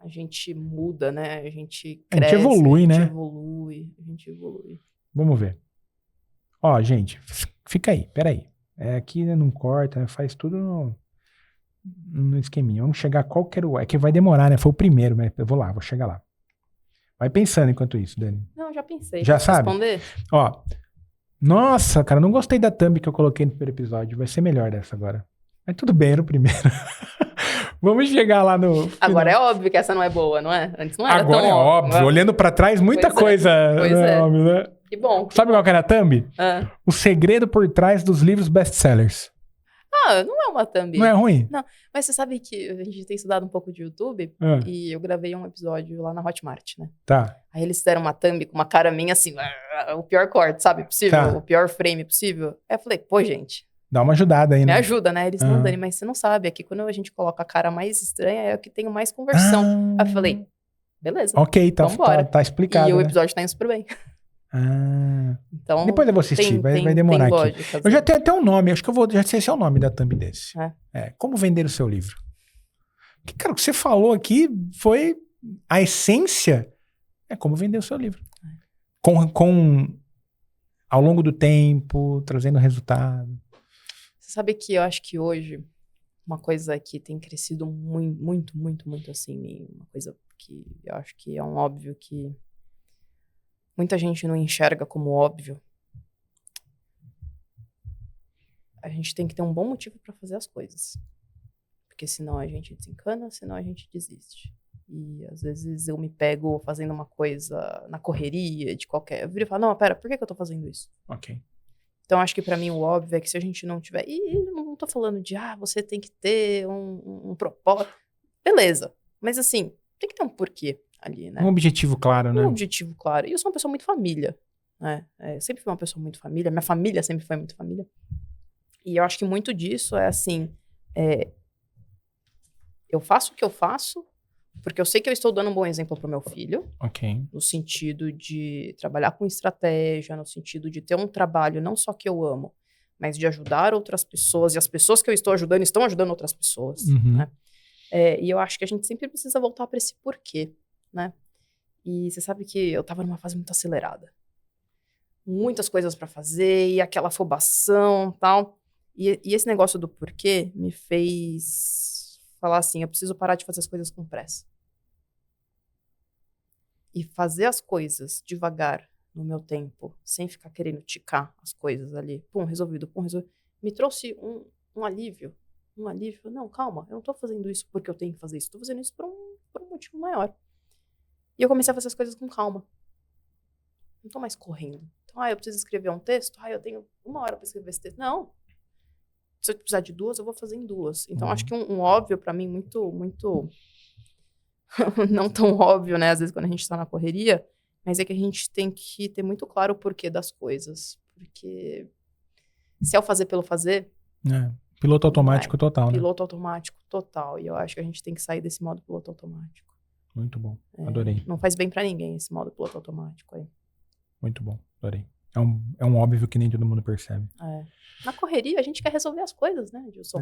a gente muda, né? A gente cresce.
A gente evolui, né?
A gente evolui.
Vamos ver. Ó, gente, fica aí, peraí. Aqui não corta, faz tudo no esqueminha. Vamos chegar qual que era o... É que vai demorar, né? Foi o primeiro, mas eu vou chegar lá. Vai pensando enquanto isso, Dani.
Não, já pensei.
Já
Posso
sabe?
responder?
Ó, nossa, cara, não gostei da thumb que eu coloquei no primeiro episódio. Vai ser melhor dessa agora. Mas tudo bem, era o primeiro. Vamos chegar lá no final.
Agora é óbvio que essa não é boa, não é? Antes não era
Agora
tão
é óbvio. Olhando pra trás, muita coisa.
Pois é.
Óbvio, né?
Que bom.
Sabe qual que era a thumb?
Ah.
O segredo por trás dos livros best-sellers.
Não é uma thumb.
Não é ruim?
Não, mas você sabe que a gente tem estudado um pouco de YouTube e eu gravei um episódio lá na Hotmart, né?
Tá.
Aí eles fizeram uma thumb com uma cara minha assim, o pior corte, sabe? Possível,
Tá.
O pior frame possível. Aí eu falei, pô, gente,
Dá uma ajudada aí,
me
né?
ajuda, né? Eles não, Dani, mas você não sabe, aqui quando a gente coloca a cara mais estranha é o que tem mais conversão. Aí eu falei, beleza.
Ok,
vambora.
tá explicado.
E o
né?
episódio tá indo super bem.
Então, depois eu vou assistir, vai demorar
tem
aqui.
lógica,
Eu já tenho até um nome, acho que já sei se é o nome da thumb desse. Como vender o seu livro. Que, cara, o que você falou aqui foi a essência, é como vender o seu livro. Ao longo do tempo, trazendo resultado.
Você sabe que eu acho que hoje, uma coisa que tem crescido muito, muito, muito assim em mim, uma coisa que eu acho que é um óbvio que muita gente não enxerga como óbvio. A gente tem que ter um bom motivo para fazer as coisas. Porque senão a gente desencana, senão a gente desiste. E às vezes eu me pego fazendo uma coisa na correria de qualquer... Eu viro e falo, não, pera, por que eu tô fazendo isso?
Ok.
Então acho que para mim o óbvio é que se a gente não tiver... E não tô falando de, você tem que ter um propósito. Beleza. Mas assim, tem que ter um porquê ali, né?
Um objetivo claro, né?
Um objetivo claro. E eu sou uma pessoa muito família, né? Sempre fui uma pessoa muito família. Minha família sempre foi muito família. E eu acho que muito disso é assim... eu faço o que eu faço Porque eu sei que eu estou dando um bom exemplo pro meu filho,
Ok.
no sentido de trabalhar com estratégia, no sentido de ter um trabalho não só que eu amo, mas de ajudar outras pessoas, e as pessoas que eu estou ajudando estão ajudando outras pessoas,
Uhum.
né? E eu acho que a gente sempre precisa voltar para esse porquê, né? E você sabe que eu tava numa fase muito acelerada. Muitas coisas para fazer, e aquela afobação e tal. E esse negócio do porquê me fez falar assim, eu preciso parar de fazer as coisas com pressa. E fazer as coisas devagar, no meu tempo, sem ficar querendo ticar as coisas ali. Pum, resolvido, me trouxe um alívio. Um alívio. Não, calma, eu não tô fazendo isso porque eu tenho que fazer isso. Tô fazendo isso por um motivo maior. E eu comecei a fazer as coisas com calma. Não tô mais correndo. Então, eu preciso escrever um texto? Eu tenho 1 hora pra escrever esse texto. Não. Se eu precisar de 2, eu vou fazer em 2. Então, acho que um óbvio pra mim, muito, muito... não tão óbvio, né? Às vezes, quando a gente tá na correria, mas é que a gente tem que ter muito claro o porquê das coisas. Porque se é o fazer pelo fazer...
Piloto automático total, né?
Piloto automático total. E eu acho que a gente tem que sair desse modo piloto automático.
Muito bom. Adorei.
Não faz bem pra ninguém esse modo piloto automático aí.
Muito bom. Adorei. É um óbvio que nem todo mundo percebe.
Na correria, a gente quer resolver as coisas, né, Gilson?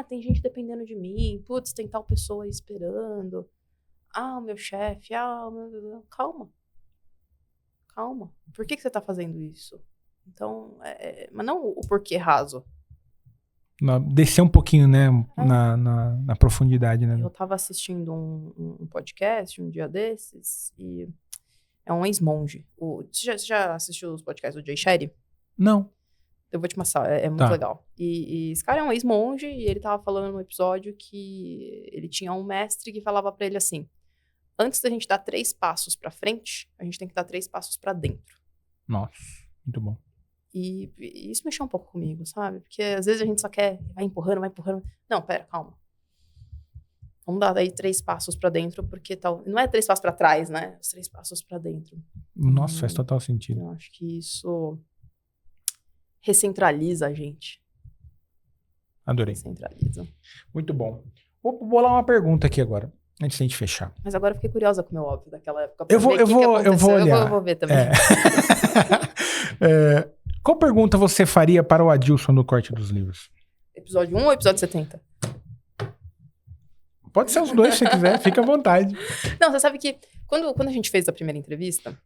Tem gente dependendo de mim. Putz, tem tal pessoa aí esperando. O meu chefe. Calma. Calma. Por que você tá fazendo isso? Então, mas não o porquê raso.
Descer um pouquinho, né? Na profundidade, né?
Eu tava assistindo um podcast um dia desses e é um ex-monge. Você já assistiu os podcasts do Jay Shetty?
Não.
Eu vou te mostrar, é muito legal. E esse cara é um ex-monge e ele tava falando num episódio que ele tinha um mestre que falava pra ele assim, antes da gente dar 3 passos pra frente, a gente tem que dar 3 passos pra dentro.
Nossa, muito bom.
E isso mexeu um pouco comigo, sabe? Porque às vezes a gente só quer, vai empurrando. Não, pera, calma. Vamos dar aí 3 passos pra dentro, porque tal. Não é 3 passos pra trás, né? Os 3 passos pra dentro.
Nossa, faz total sentido.
Eu acho que isso recentraliza a gente.
Adorei.
Recentraliza.
Muito bom. Vou bolar uma pergunta aqui agora, antes de a gente fechar.
Mas agora eu fiquei curiosa com o meu óbvio daquela época.
Eu vou olhar.
Eu vou ver também.
Qual pergunta você faria para o Adilson no Corte dos Livros?
Episódio 1 ou episódio 70?
Pode ser os dois, se você quiser. Fica à vontade.
Não, você sabe que quando a gente fez a primeira entrevista,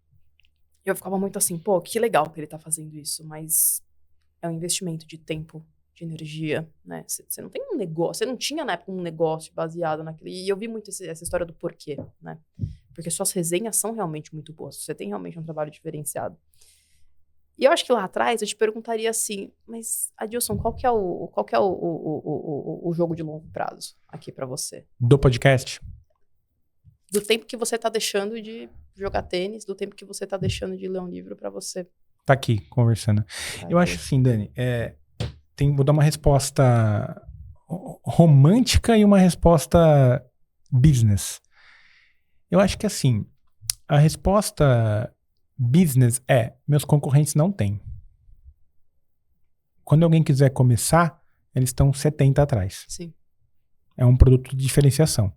eu ficava muito assim, pô, que legal que ele tá fazendo isso, mas é um investimento de tempo, de energia, né? Você não tem um negócio, você não tinha na época um negócio baseado naquilo. E eu vi muito essa história do porquê, né? Porque suas resenhas são realmente muito boas, você tem realmente um trabalho diferenciado. E eu acho que lá atrás eu te perguntaria assim, mas Adilson, qual que é o jogo de longo prazo aqui pra você?
Do podcast?
Do tempo que você tá deixando de jogar tênis, do tempo que você tá deixando de ler um livro pra você.
Tá aqui, conversando. Eu acho assim, Dani, vou dar uma resposta romântica e uma resposta business. Eu acho que assim, a resposta business meus concorrentes não têm. Quando alguém quiser começar, eles estão 70 atrás.
Sim.
É um produto de diferenciação.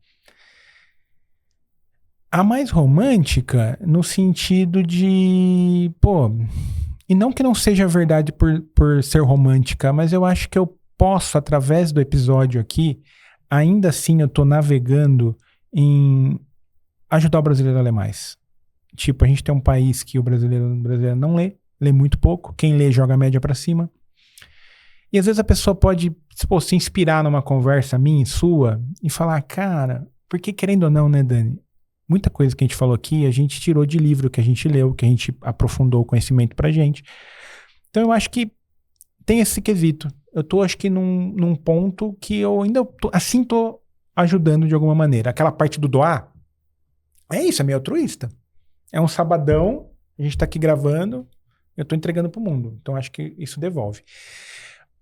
A mais romântica, no sentido de, e não que não seja verdade por ser romântica, mas eu acho que eu posso, através do episódio aqui, ainda assim eu tô navegando em ajudar o brasileiro a ler mais. Tipo, a gente tem um país que o brasileiro não lê muito pouco. Quem lê joga a média pra cima. E às vezes a pessoa pode se inspirar numa conversa minha e sua e falar, cara, porque querendo ou não, né, Dani? Muita coisa que a gente falou aqui, a gente tirou de livro que a gente leu, que a gente aprofundou o conhecimento pra gente. Então eu acho que tem esse quesito. Eu tô, acho que, num ponto que eu ainda tô ajudando de alguma maneira. Aquela parte do doar, é isso, é meio altruísta. É um sabadão, a gente tá aqui gravando, eu tô entregando pro mundo. Então acho que isso devolve.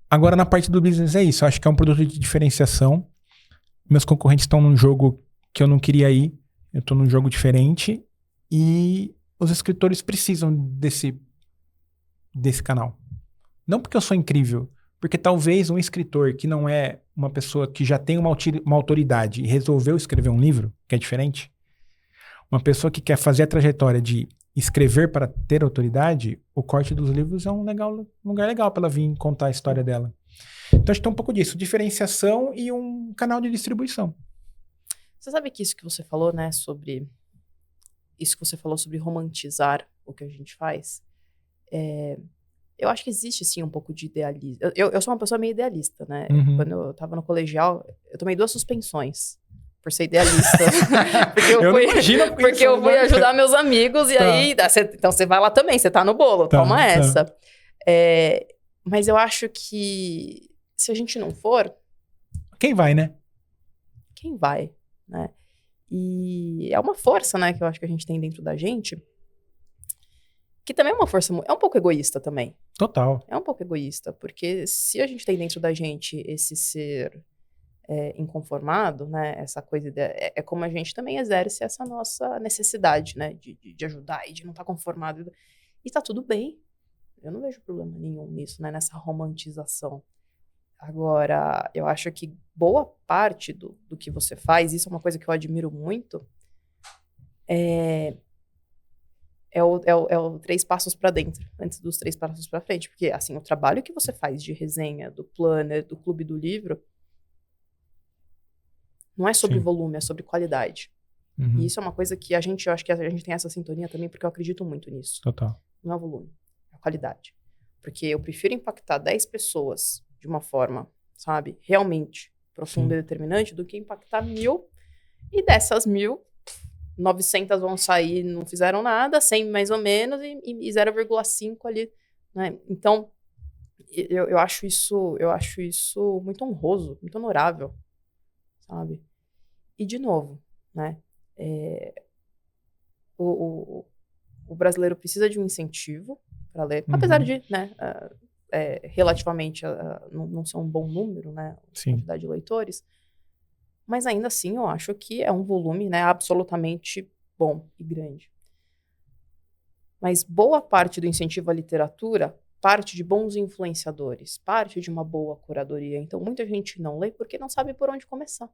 Agora na parte do business é isso, eu acho que é um produto de diferenciação. Meus concorrentes estão num jogo que eu não queria ir, eu tô num jogo diferente e os escritores precisam desse canal. Não porque eu sou incrível, Porque talvez um escritor que não é uma pessoa que já tem uma autoridade e resolveu escrever um livro, que é diferente, uma pessoa que quer fazer a trajetória de escrever para ter autoridade, o corte dos livros é um lugar legal para ela vir contar a história dela. Então, acho que tem um pouco disso, diferenciação e um canal de distribuição.
Você sabe que isso que você falou, né, sobre romantizar o que a gente faz, eu acho que existe, sim, um pouco de idealismo. Eu sou uma pessoa meio idealista, né?
Uhum.
Quando eu tava no colegial, eu tomei 2 suspensões por ser idealista. Porque eu fui ajudar meus amigos e aí... Então, você vai lá também, você tá no bolo, toma essa. Mas eu acho que se a gente não for...
Quem vai, né?
Quem vai, né? E é uma força, né, que eu acho que a gente tem dentro da gente, que também é uma força, é um pouco egoísta também.
Total.
É um pouco egoísta, porque se a gente tem dentro da gente esse ser inconformado, né, essa coisa, é como a gente também exerce essa nossa necessidade, né, de ajudar e de não estar conformado. E tá tudo bem. Eu não vejo problema nenhum nisso, né, nessa romantização. Agora, eu acho que boa parte do que você faz, isso é uma coisa que eu admiro muito, é o 3 passos para dentro, antes dos 3 passos para frente. Porque, assim, o trabalho que você faz de resenha, do planner, do clube do livro, não é sobre volume, é sobre qualidade.
Uhum.
E isso é uma coisa que eu acho que a gente tem essa sintonia também, porque eu acredito muito nisso.
Total.
Não é volume, é qualidade. Porque eu prefiro impactar 10 pessoas de uma forma, sabe, realmente profunda e determinante, do que impactar 1000, e dessas 1000, 900 vão sair, não fizeram nada, 100 mais ou menos, e 0,5 ali, né? Então, eu acho isso muito honroso, muito honorável, sabe? E, de novo, né, o brasileiro precisa de um incentivo para ler, apesar de, né, relativamente não ser um bom número, né, a quantidade de leitores, mas ainda assim eu acho que é um volume, né, absolutamente bom e grande. Mas boa parte do incentivo à literatura parte de bons influenciadores, parte de uma boa curadoria. Então muita gente não lê porque não sabe por onde começar.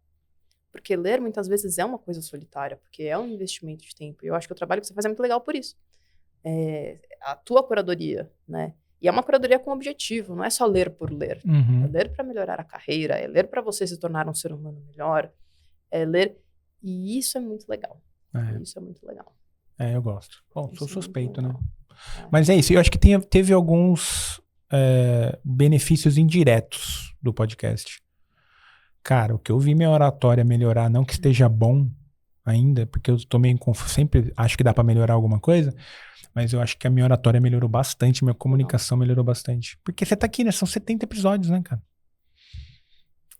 Porque ler muitas vezes é uma coisa solitária, porque é um investimento de tempo. E eu acho que o trabalho que você faz é muito legal por isso. A tua curadoria, né? E é uma curadoria com objetivo, não é só ler por ler.
Uhum.
É ler para melhorar a carreira, é ler para você se tornar um ser humano melhor, é ler... E isso é muito legal. Isso é muito legal.
Eu gosto. Bom, sou suspeito, né?
É.
Mas é isso. Eu acho que teve alguns benefícios indiretos do podcast. Cara, o que eu vi minha oratória melhorar, não que esteja bom ainda, porque eu tô meio confuso, sempre acho que dá pra melhorar alguma coisa, mas eu acho que a minha oratória melhorou bastante, minha comunicação melhorou bastante. Porque você tá aqui, né? São 70 episódios, né, cara?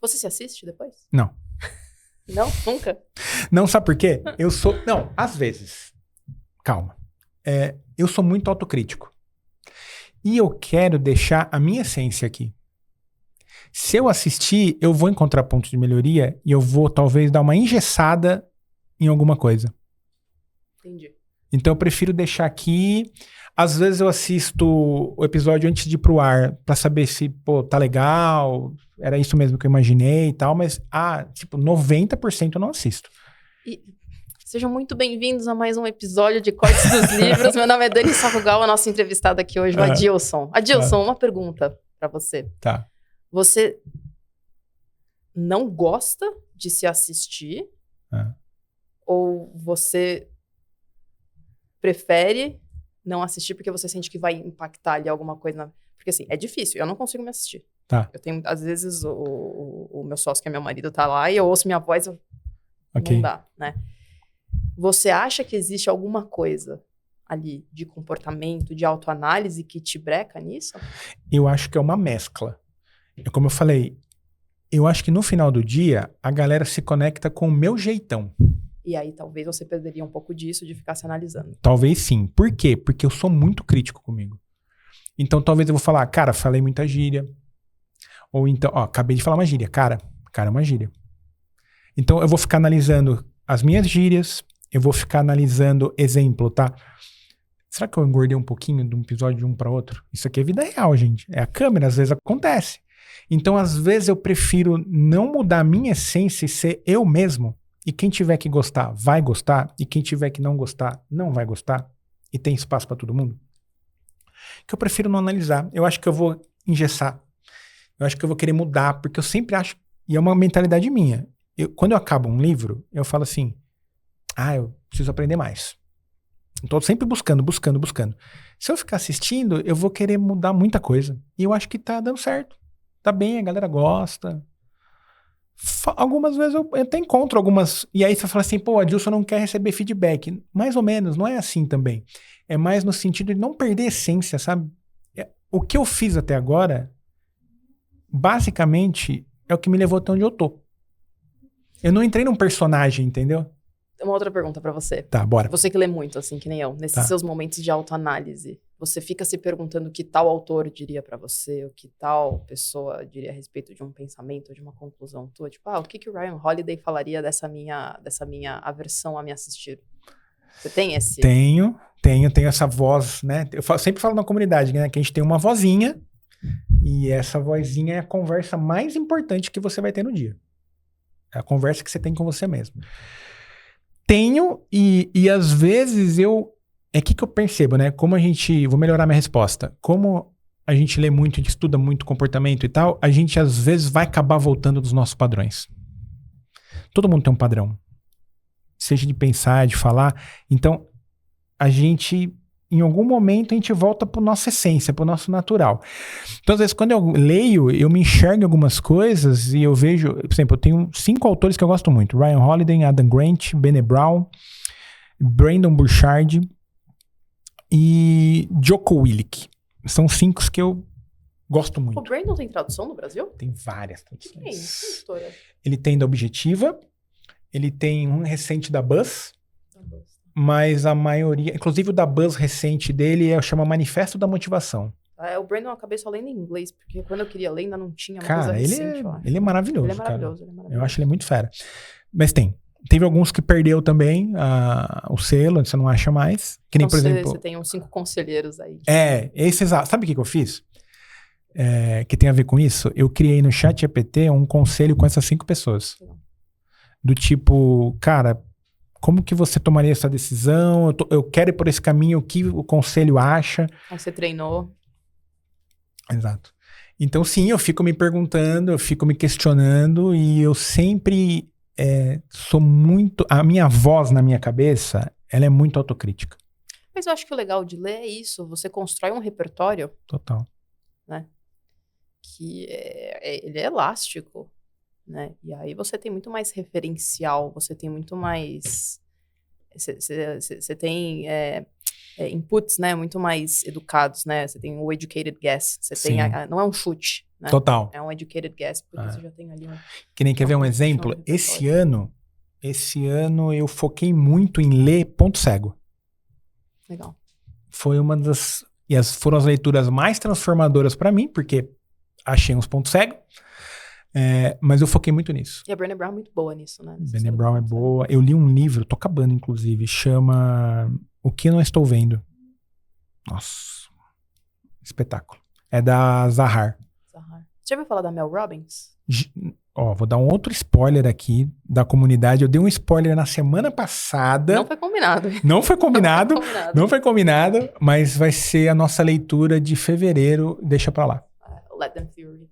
Você se assiste depois?
Não.
Não? Nunca?
Não, sabe por quê? Não, às vezes. Calma. Eu sou muito autocrítico. E eu quero deixar a minha essência aqui. Se eu assistir, eu vou encontrar pontos de melhoria e eu vou talvez dar uma engessada em alguma coisa.
Entendi.
Então eu prefiro deixar aqui. Às vezes eu assisto o episódio antes de ir pro ar pra saber se, pô, tá legal, era isso mesmo que eu imaginei e tal, mas 90% eu não assisto.
E sejam muito bem-vindos a mais um episódio de Cortes dos Livros. Meu nome é Dani Sarrugal, a nossa entrevistada aqui hoje, o Adilson. Adilson, uma pergunta pra você.
Tá.
Você não gosta de se assistir? Ou você prefere não assistir porque você sente que vai impactar ali alguma coisa? Porque assim, é difícil, eu não consigo me assistir.
Tá.
Eu tenho, às vezes, o meu sócio, que é meu marido, tá lá e eu ouço minha voz,
Okay.
Não dá, né? Você acha que existe alguma coisa ali de comportamento, de autoanálise que te breca nisso?
Eu acho que é uma mescla. Como eu falei, eu acho que no final do dia, a galera se conecta com o meu jeitão.
E aí talvez você perderia um pouco disso de ficar se analisando.
Talvez sim. Por quê? Porque eu sou muito crítico comigo. Então talvez eu vou falar, cara, falei muita gíria. Ou então, acabei de falar uma gíria. Cara é uma gíria. Então eu vou ficar analisando as minhas gírias, eu vou ficar analisando exemplo, tá? Será que eu engordei um pouquinho de um episódio de um para outro? Isso aqui é vida real, gente. É a câmera, às vezes acontece. Então, às vezes, eu prefiro não mudar a minha essência e ser eu mesmo. E quem tiver que gostar, vai gostar. E quem tiver que não gostar, não vai gostar. E tem espaço para todo mundo. Que eu prefiro não analisar. Eu acho que eu vou engessar. Eu acho que eu vou querer mudar. Porque eu sempre acho... E é uma mentalidade minha. Quando eu acabo um livro, eu falo assim... eu preciso aprender mais. Estou sempre buscando. Se eu ficar assistindo, eu vou querer mudar muita coisa. E eu acho que tá dando certo. Tá bem, a galera gosta. Algumas vezes eu até encontro algumas... E aí você fala assim, pô, Adilson não quer receber feedback. Mais ou menos, não é assim também. É mais no sentido de não perder a essência, sabe? O que eu fiz até agora, basicamente, é o que me levou até onde eu tô. Eu não entrei num personagem, entendeu?
Uma outra pergunta pra você.
Tá, bora.
Você que lê muito, assim, que nem eu. Nesses seus momentos de autoanálise, você fica se perguntando o que tal autor diria pra você, o que tal pessoa diria a respeito de um pensamento, de uma conclusão tua? Tipo, o que o Ryan Holiday falaria dessa minha aversão a me assistir? Você tem esse...
Tenho essa voz, né? Sempre falo na comunidade, né? Que a gente tem uma vozinha e essa vozinha é a conversa mais importante que você vai ter no dia. É a conversa que você tem com você mesmo. Tenho, e às vezes é que eu percebo, né? Como a gente... Vou melhorar minha resposta. Como a gente lê muito, a gente estuda muito comportamento e tal, a gente às vezes vai acabar voltando dos nossos padrões. Todo mundo tem um padrão. Seja de pensar, de falar. Então, a gente... Em algum momento a gente volta para nossa essência, para o nosso natural. Então, às vezes, quando eu leio, eu me enxergo em algumas coisas e eu vejo... Por exemplo, eu tenho 5 autores que eu gosto muito. Ryan Holiday, Adam Grant, Brené Brown, Brandon Burchard e Jocko Willink. São 5 que eu gosto muito.
O Brandon tem tradução no Brasil?
Tem várias traduções.
Que editora?
Ele tem da Objetiva, ele tem um recente da Buzz, mas a maioria, inclusive o da Buzz recente dele, chama Manifesto da Motivação.
O Brandon eu acabei só lendo em inglês, porque quando eu queria ler ainda não tinha uma
coisa
recente,
ele é maravilhoso,
ele é maravilhoso.
Eu acho ele muito fera. Mas teve alguns que perdeu também o selo, você não acha mais. Que nem,
então,
por exemplo...
Você tem uns 5 conselheiros aí.
Sabe o que eu fiz? Que tem a ver com isso? Eu criei no ChatGPT um conselho com essas 5 pessoas. Do tipo, cara... Como que você tomaria essa decisão? Eu quero ir por esse caminho, o que o conselho acha?
Aí você treinou.
Exato. Então, sim, eu fico me perguntando, eu fico me questionando e eu sempre sou muito... A minha voz na minha cabeça, ela é muito autocrítica.
Mas eu acho que o legal de ler é isso. Você constrói um repertório.
Total.
Né? Que ele é elástico. Né? E aí você tem muito mais referencial, você tem muito mais... Você tem inputs, né? Muito mais educados, né? Você tem o educated guess. Você tem não é um chute, né?
Total.
É um educated guess, porque você já tem ali um...
Que nem quer ver um exemplo? Esse ano eu foquei muito em ler Ponto Cego.
Legal.
Foi uma das... foram as leituras mais transformadoras para mim, porque achei uns pontos cegos. Mas eu foquei muito nisso.
E a Brené Brown é muito boa nisso, né?
Brené Brown é boa. Eu li um livro, tô acabando inclusive, chama O Que Não Estou Vendo. Nossa, espetáculo. É da Zahar.
Você já ouviu falar da Mel Robbins?
Vou dar um outro spoiler aqui da comunidade. Eu dei um spoiler na semana passada.
Não foi combinado.
Não foi combinado, mas vai ser a nossa leitura de fevereiro. Deixa pra lá.
Let Them Theory.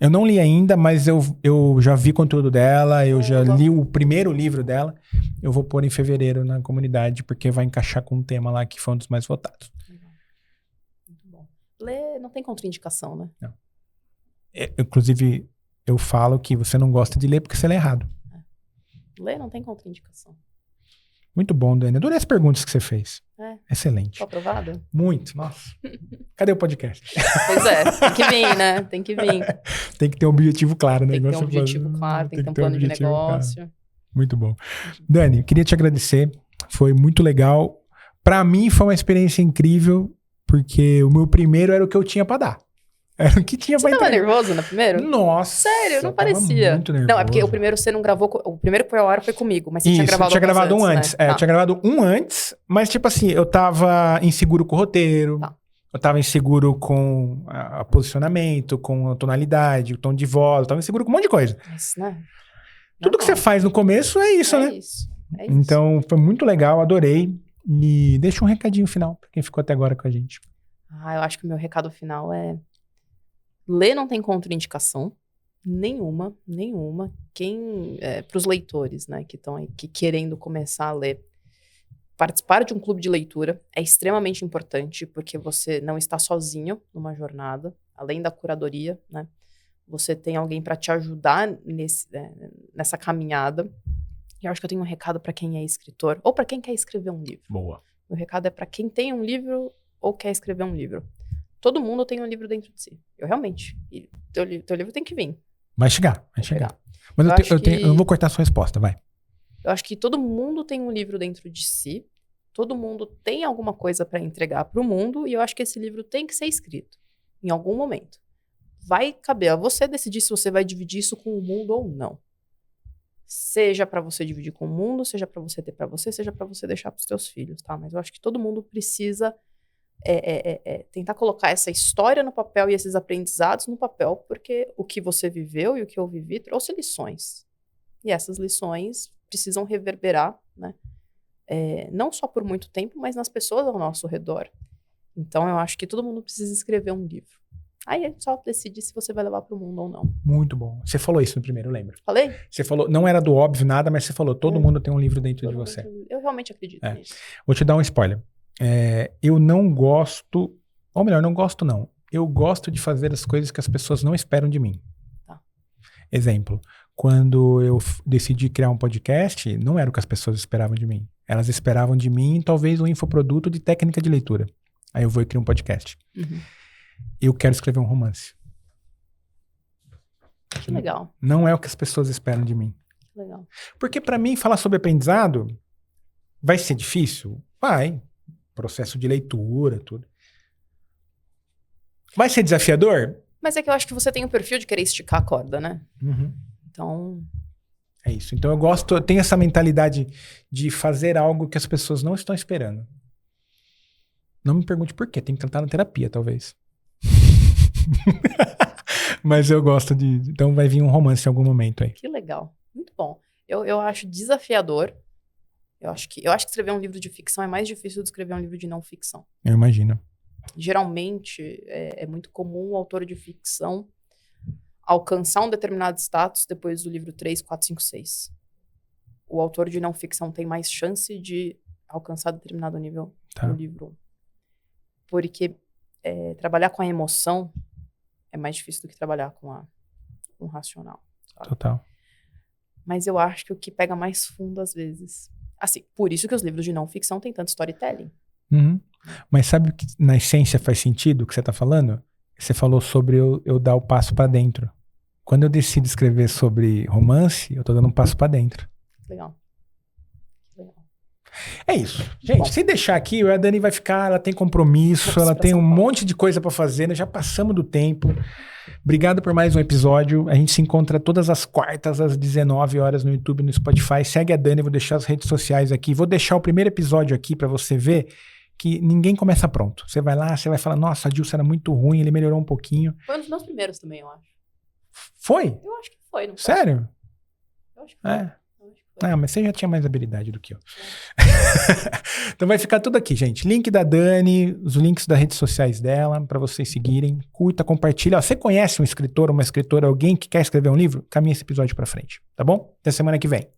Eu não li ainda, mas eu já vi conteúdo dela, eu já li o primeiro livro dela. Eu vou pôr em fevereiro na comunidade, porque vai encaixar com um tema lá que foi um dos mais votados.
Muito bom. Ler não tem contraindicação, né?
Não. Inclusive, eu falo que você não gosta de ler porque você lê errado.
Ler não tem contraindicação.
Muito bom, Dani. Adorei as perguntas que você fez. Excelente.
Tô aprovado?
Muito, nossa. Cadê o podcast?
Pois tem que vir, né? Tem que vir.
Tem que ter um objetivo claro, né?
Tem que ter um objetivo claro, tem que ter um plano de negócio.
Claro. Muito bom. Dani, eu queria te agradecer. Foi muito legal. Pra mim, foi uma experiência incrível, porque o meu primeiro era o que eu tinha pra dar. Era o que tinha pra entregar.
Você tava nervoso no primeiro?
Nossa.
Sério, não parecia.
Muito nervoso.
Não, é porque o primeiro você não gravou. O primeiro que foi ao ar foi comigo, mas você tinha gravado
eu tinha gravado
antes,
um antes.
Né?
Eu tinha gravado um antes, mas tipo assim, eu tava inseguro com o roteiro. eu tava inseguro com a posicionamento, com a tonalidade, o tom de voz, eu tava inseguro com um monte de coisa.
Mas, né?
Tudo que você faz no começo é isso, né?
Isso.
Então, foi muito legal, adorei. E deixa um recadinho final pra quem ficou até agora com a gente.
Eu acho que o meu recado final é: ler não tem contraindicação nenhuma. Para os leitores, né, que estão aqui querendo começar a ler, participar de um clube de leitura é extremamente importante, porque você não está sozinho numa jornada, além da curadoria, né? Você tem alguém para te ajudar nessa caminhada. E eu acho que eu tenho um recado para quem é escritor, ou para quem quer escrever um livro.
Boa.
O recado é para quem tem um livro ou quer escrever um livro. Todo mundo tem um livro dentro de si. Eu realmente. E teu livro tem que vir.
Vai chegar. Mas eu não vou cortar a sua resposta, vai.
Eu acho que todo mundo tem um livro dentro de si. Todo mundo tem alguma coisa para entregar para o mundo. E eu acho que esse livro tem que ser escrito. Em algum momento. Vai caber a você decidir se você vai dividir isso com o mundo ou não. Seja para você dividir com o mundo, seja para você ter para você, seja para você deixar para os teus filhos, tá? Mas eu acho que todo mundo precisa tentar colocar essa história no papel e esses aprendizados no papel, porque o que você viveu e o que eu vivi trouxe lições. E essas lições precisam reverberar, né? Não só por muito tempo, mas nas pessoas ao nosso redor. Então eu acho que todo mundo precisa escrever um livro. Aí é só decidir se você vai levar para o mundo ou não.
Muito bom. Você falou isso no primeiro, eu lembro.
Falei?
Você falou, não era do óbvio nada, mas você falou, todo mundo tem um livro dentro de você.
Eu realmente acredito nisso.
Vou te dar um spoiler. Eu não gosto, ou melhor, não gosto não. Eu gosto de fazer as coisas que as pessoas não esperam de mim.
Tá.
Exemplo, quando eu decidi criar um podcast, não era o que as pessoas esperavam de mim. Elas esperavam de mim talvez um infoproduto de técnica de leitura. Aí eu vou e crio um podcast.
Uhum.
Eu quero escrever um romance.
Que legal.
Não é o que as pessoas esperam de mim.
Que legal.
Porque para mim falar sobre aprendizado vai ser difícil? Vai. Processo de leitura, tudo. Vai ser desafiador?
Mas é que eu acho que você tem o perfil de querer esticar a corda, né?
Uhum.
Então...
É isso. Então eu tenho essa mentalidade de fazer algo que as pessoas não estão esperando. Não me pergunte por quê, tem que cantar na terapia, talvez. Mas eu gosto de... Então vai vir um romance em algum momento aí.
Que legal. Muito bom. Eu acho desafiador. Eu acho que escrever um livro de ficção é mais difícil do que escrever um livro de não ficção.
Eu imagino.
Geralmente, é muito comum o autor de ficção alcançar um determinado status depois do livro 3, 4, 5, 6. O autor de não ficção tem mais chance de alcançar determinado nível no livro 1. Porque trabalhar com a emoção é mais difícil do que trabalhar com o racional. Sabe?
Total.
Mas eu acho que o que pega mais fundo às vezes... Assim, por isso que os livros de não ficção têm tanto storytelling.
Uhum. Mas sabe o que na essência faz sentido o que você está falando? Você falou sobre eu dar o passo para dentro. Quando eu decido escrever sobre romance, eu tô dando um passo para dentro.
Legal.
É isso. Gente, se deixar aqui, a Dani vai ficar, ela tem compromisso, ela tem um monte de coisa para fazer, né? Já passamos do tempo. Obrigado por mais um episódio. A gente se encontra todas as quartas, às 19 horas no YouTube e no Spotify. Segue a Dani, vou deixar as redes sociais aqui. Vou deixar o primeiro episódio aqui para você ver que ninguém começa pronto. Você vai lá, você vai falar, nossa, a Dilson era muito ruim, ele melhorou um pouquinho.
Foi um dos meus primeiros também, eu acho.
Foi?
Eu acho que foi. Não
Sério?
Eu acho que foi.
Ah, mas você já tinha mais habilidade do que eu. Então vai ficar tudo aqui, gente. Link da Dani, os links das redes sociais dela, para vocês seguirem. Curta, compartilha. Ó, você conhece um escritor, uma escritora, alguém que quer escrever um livro? Caminha esse episódio para frente, tá bom? Até semana que vem.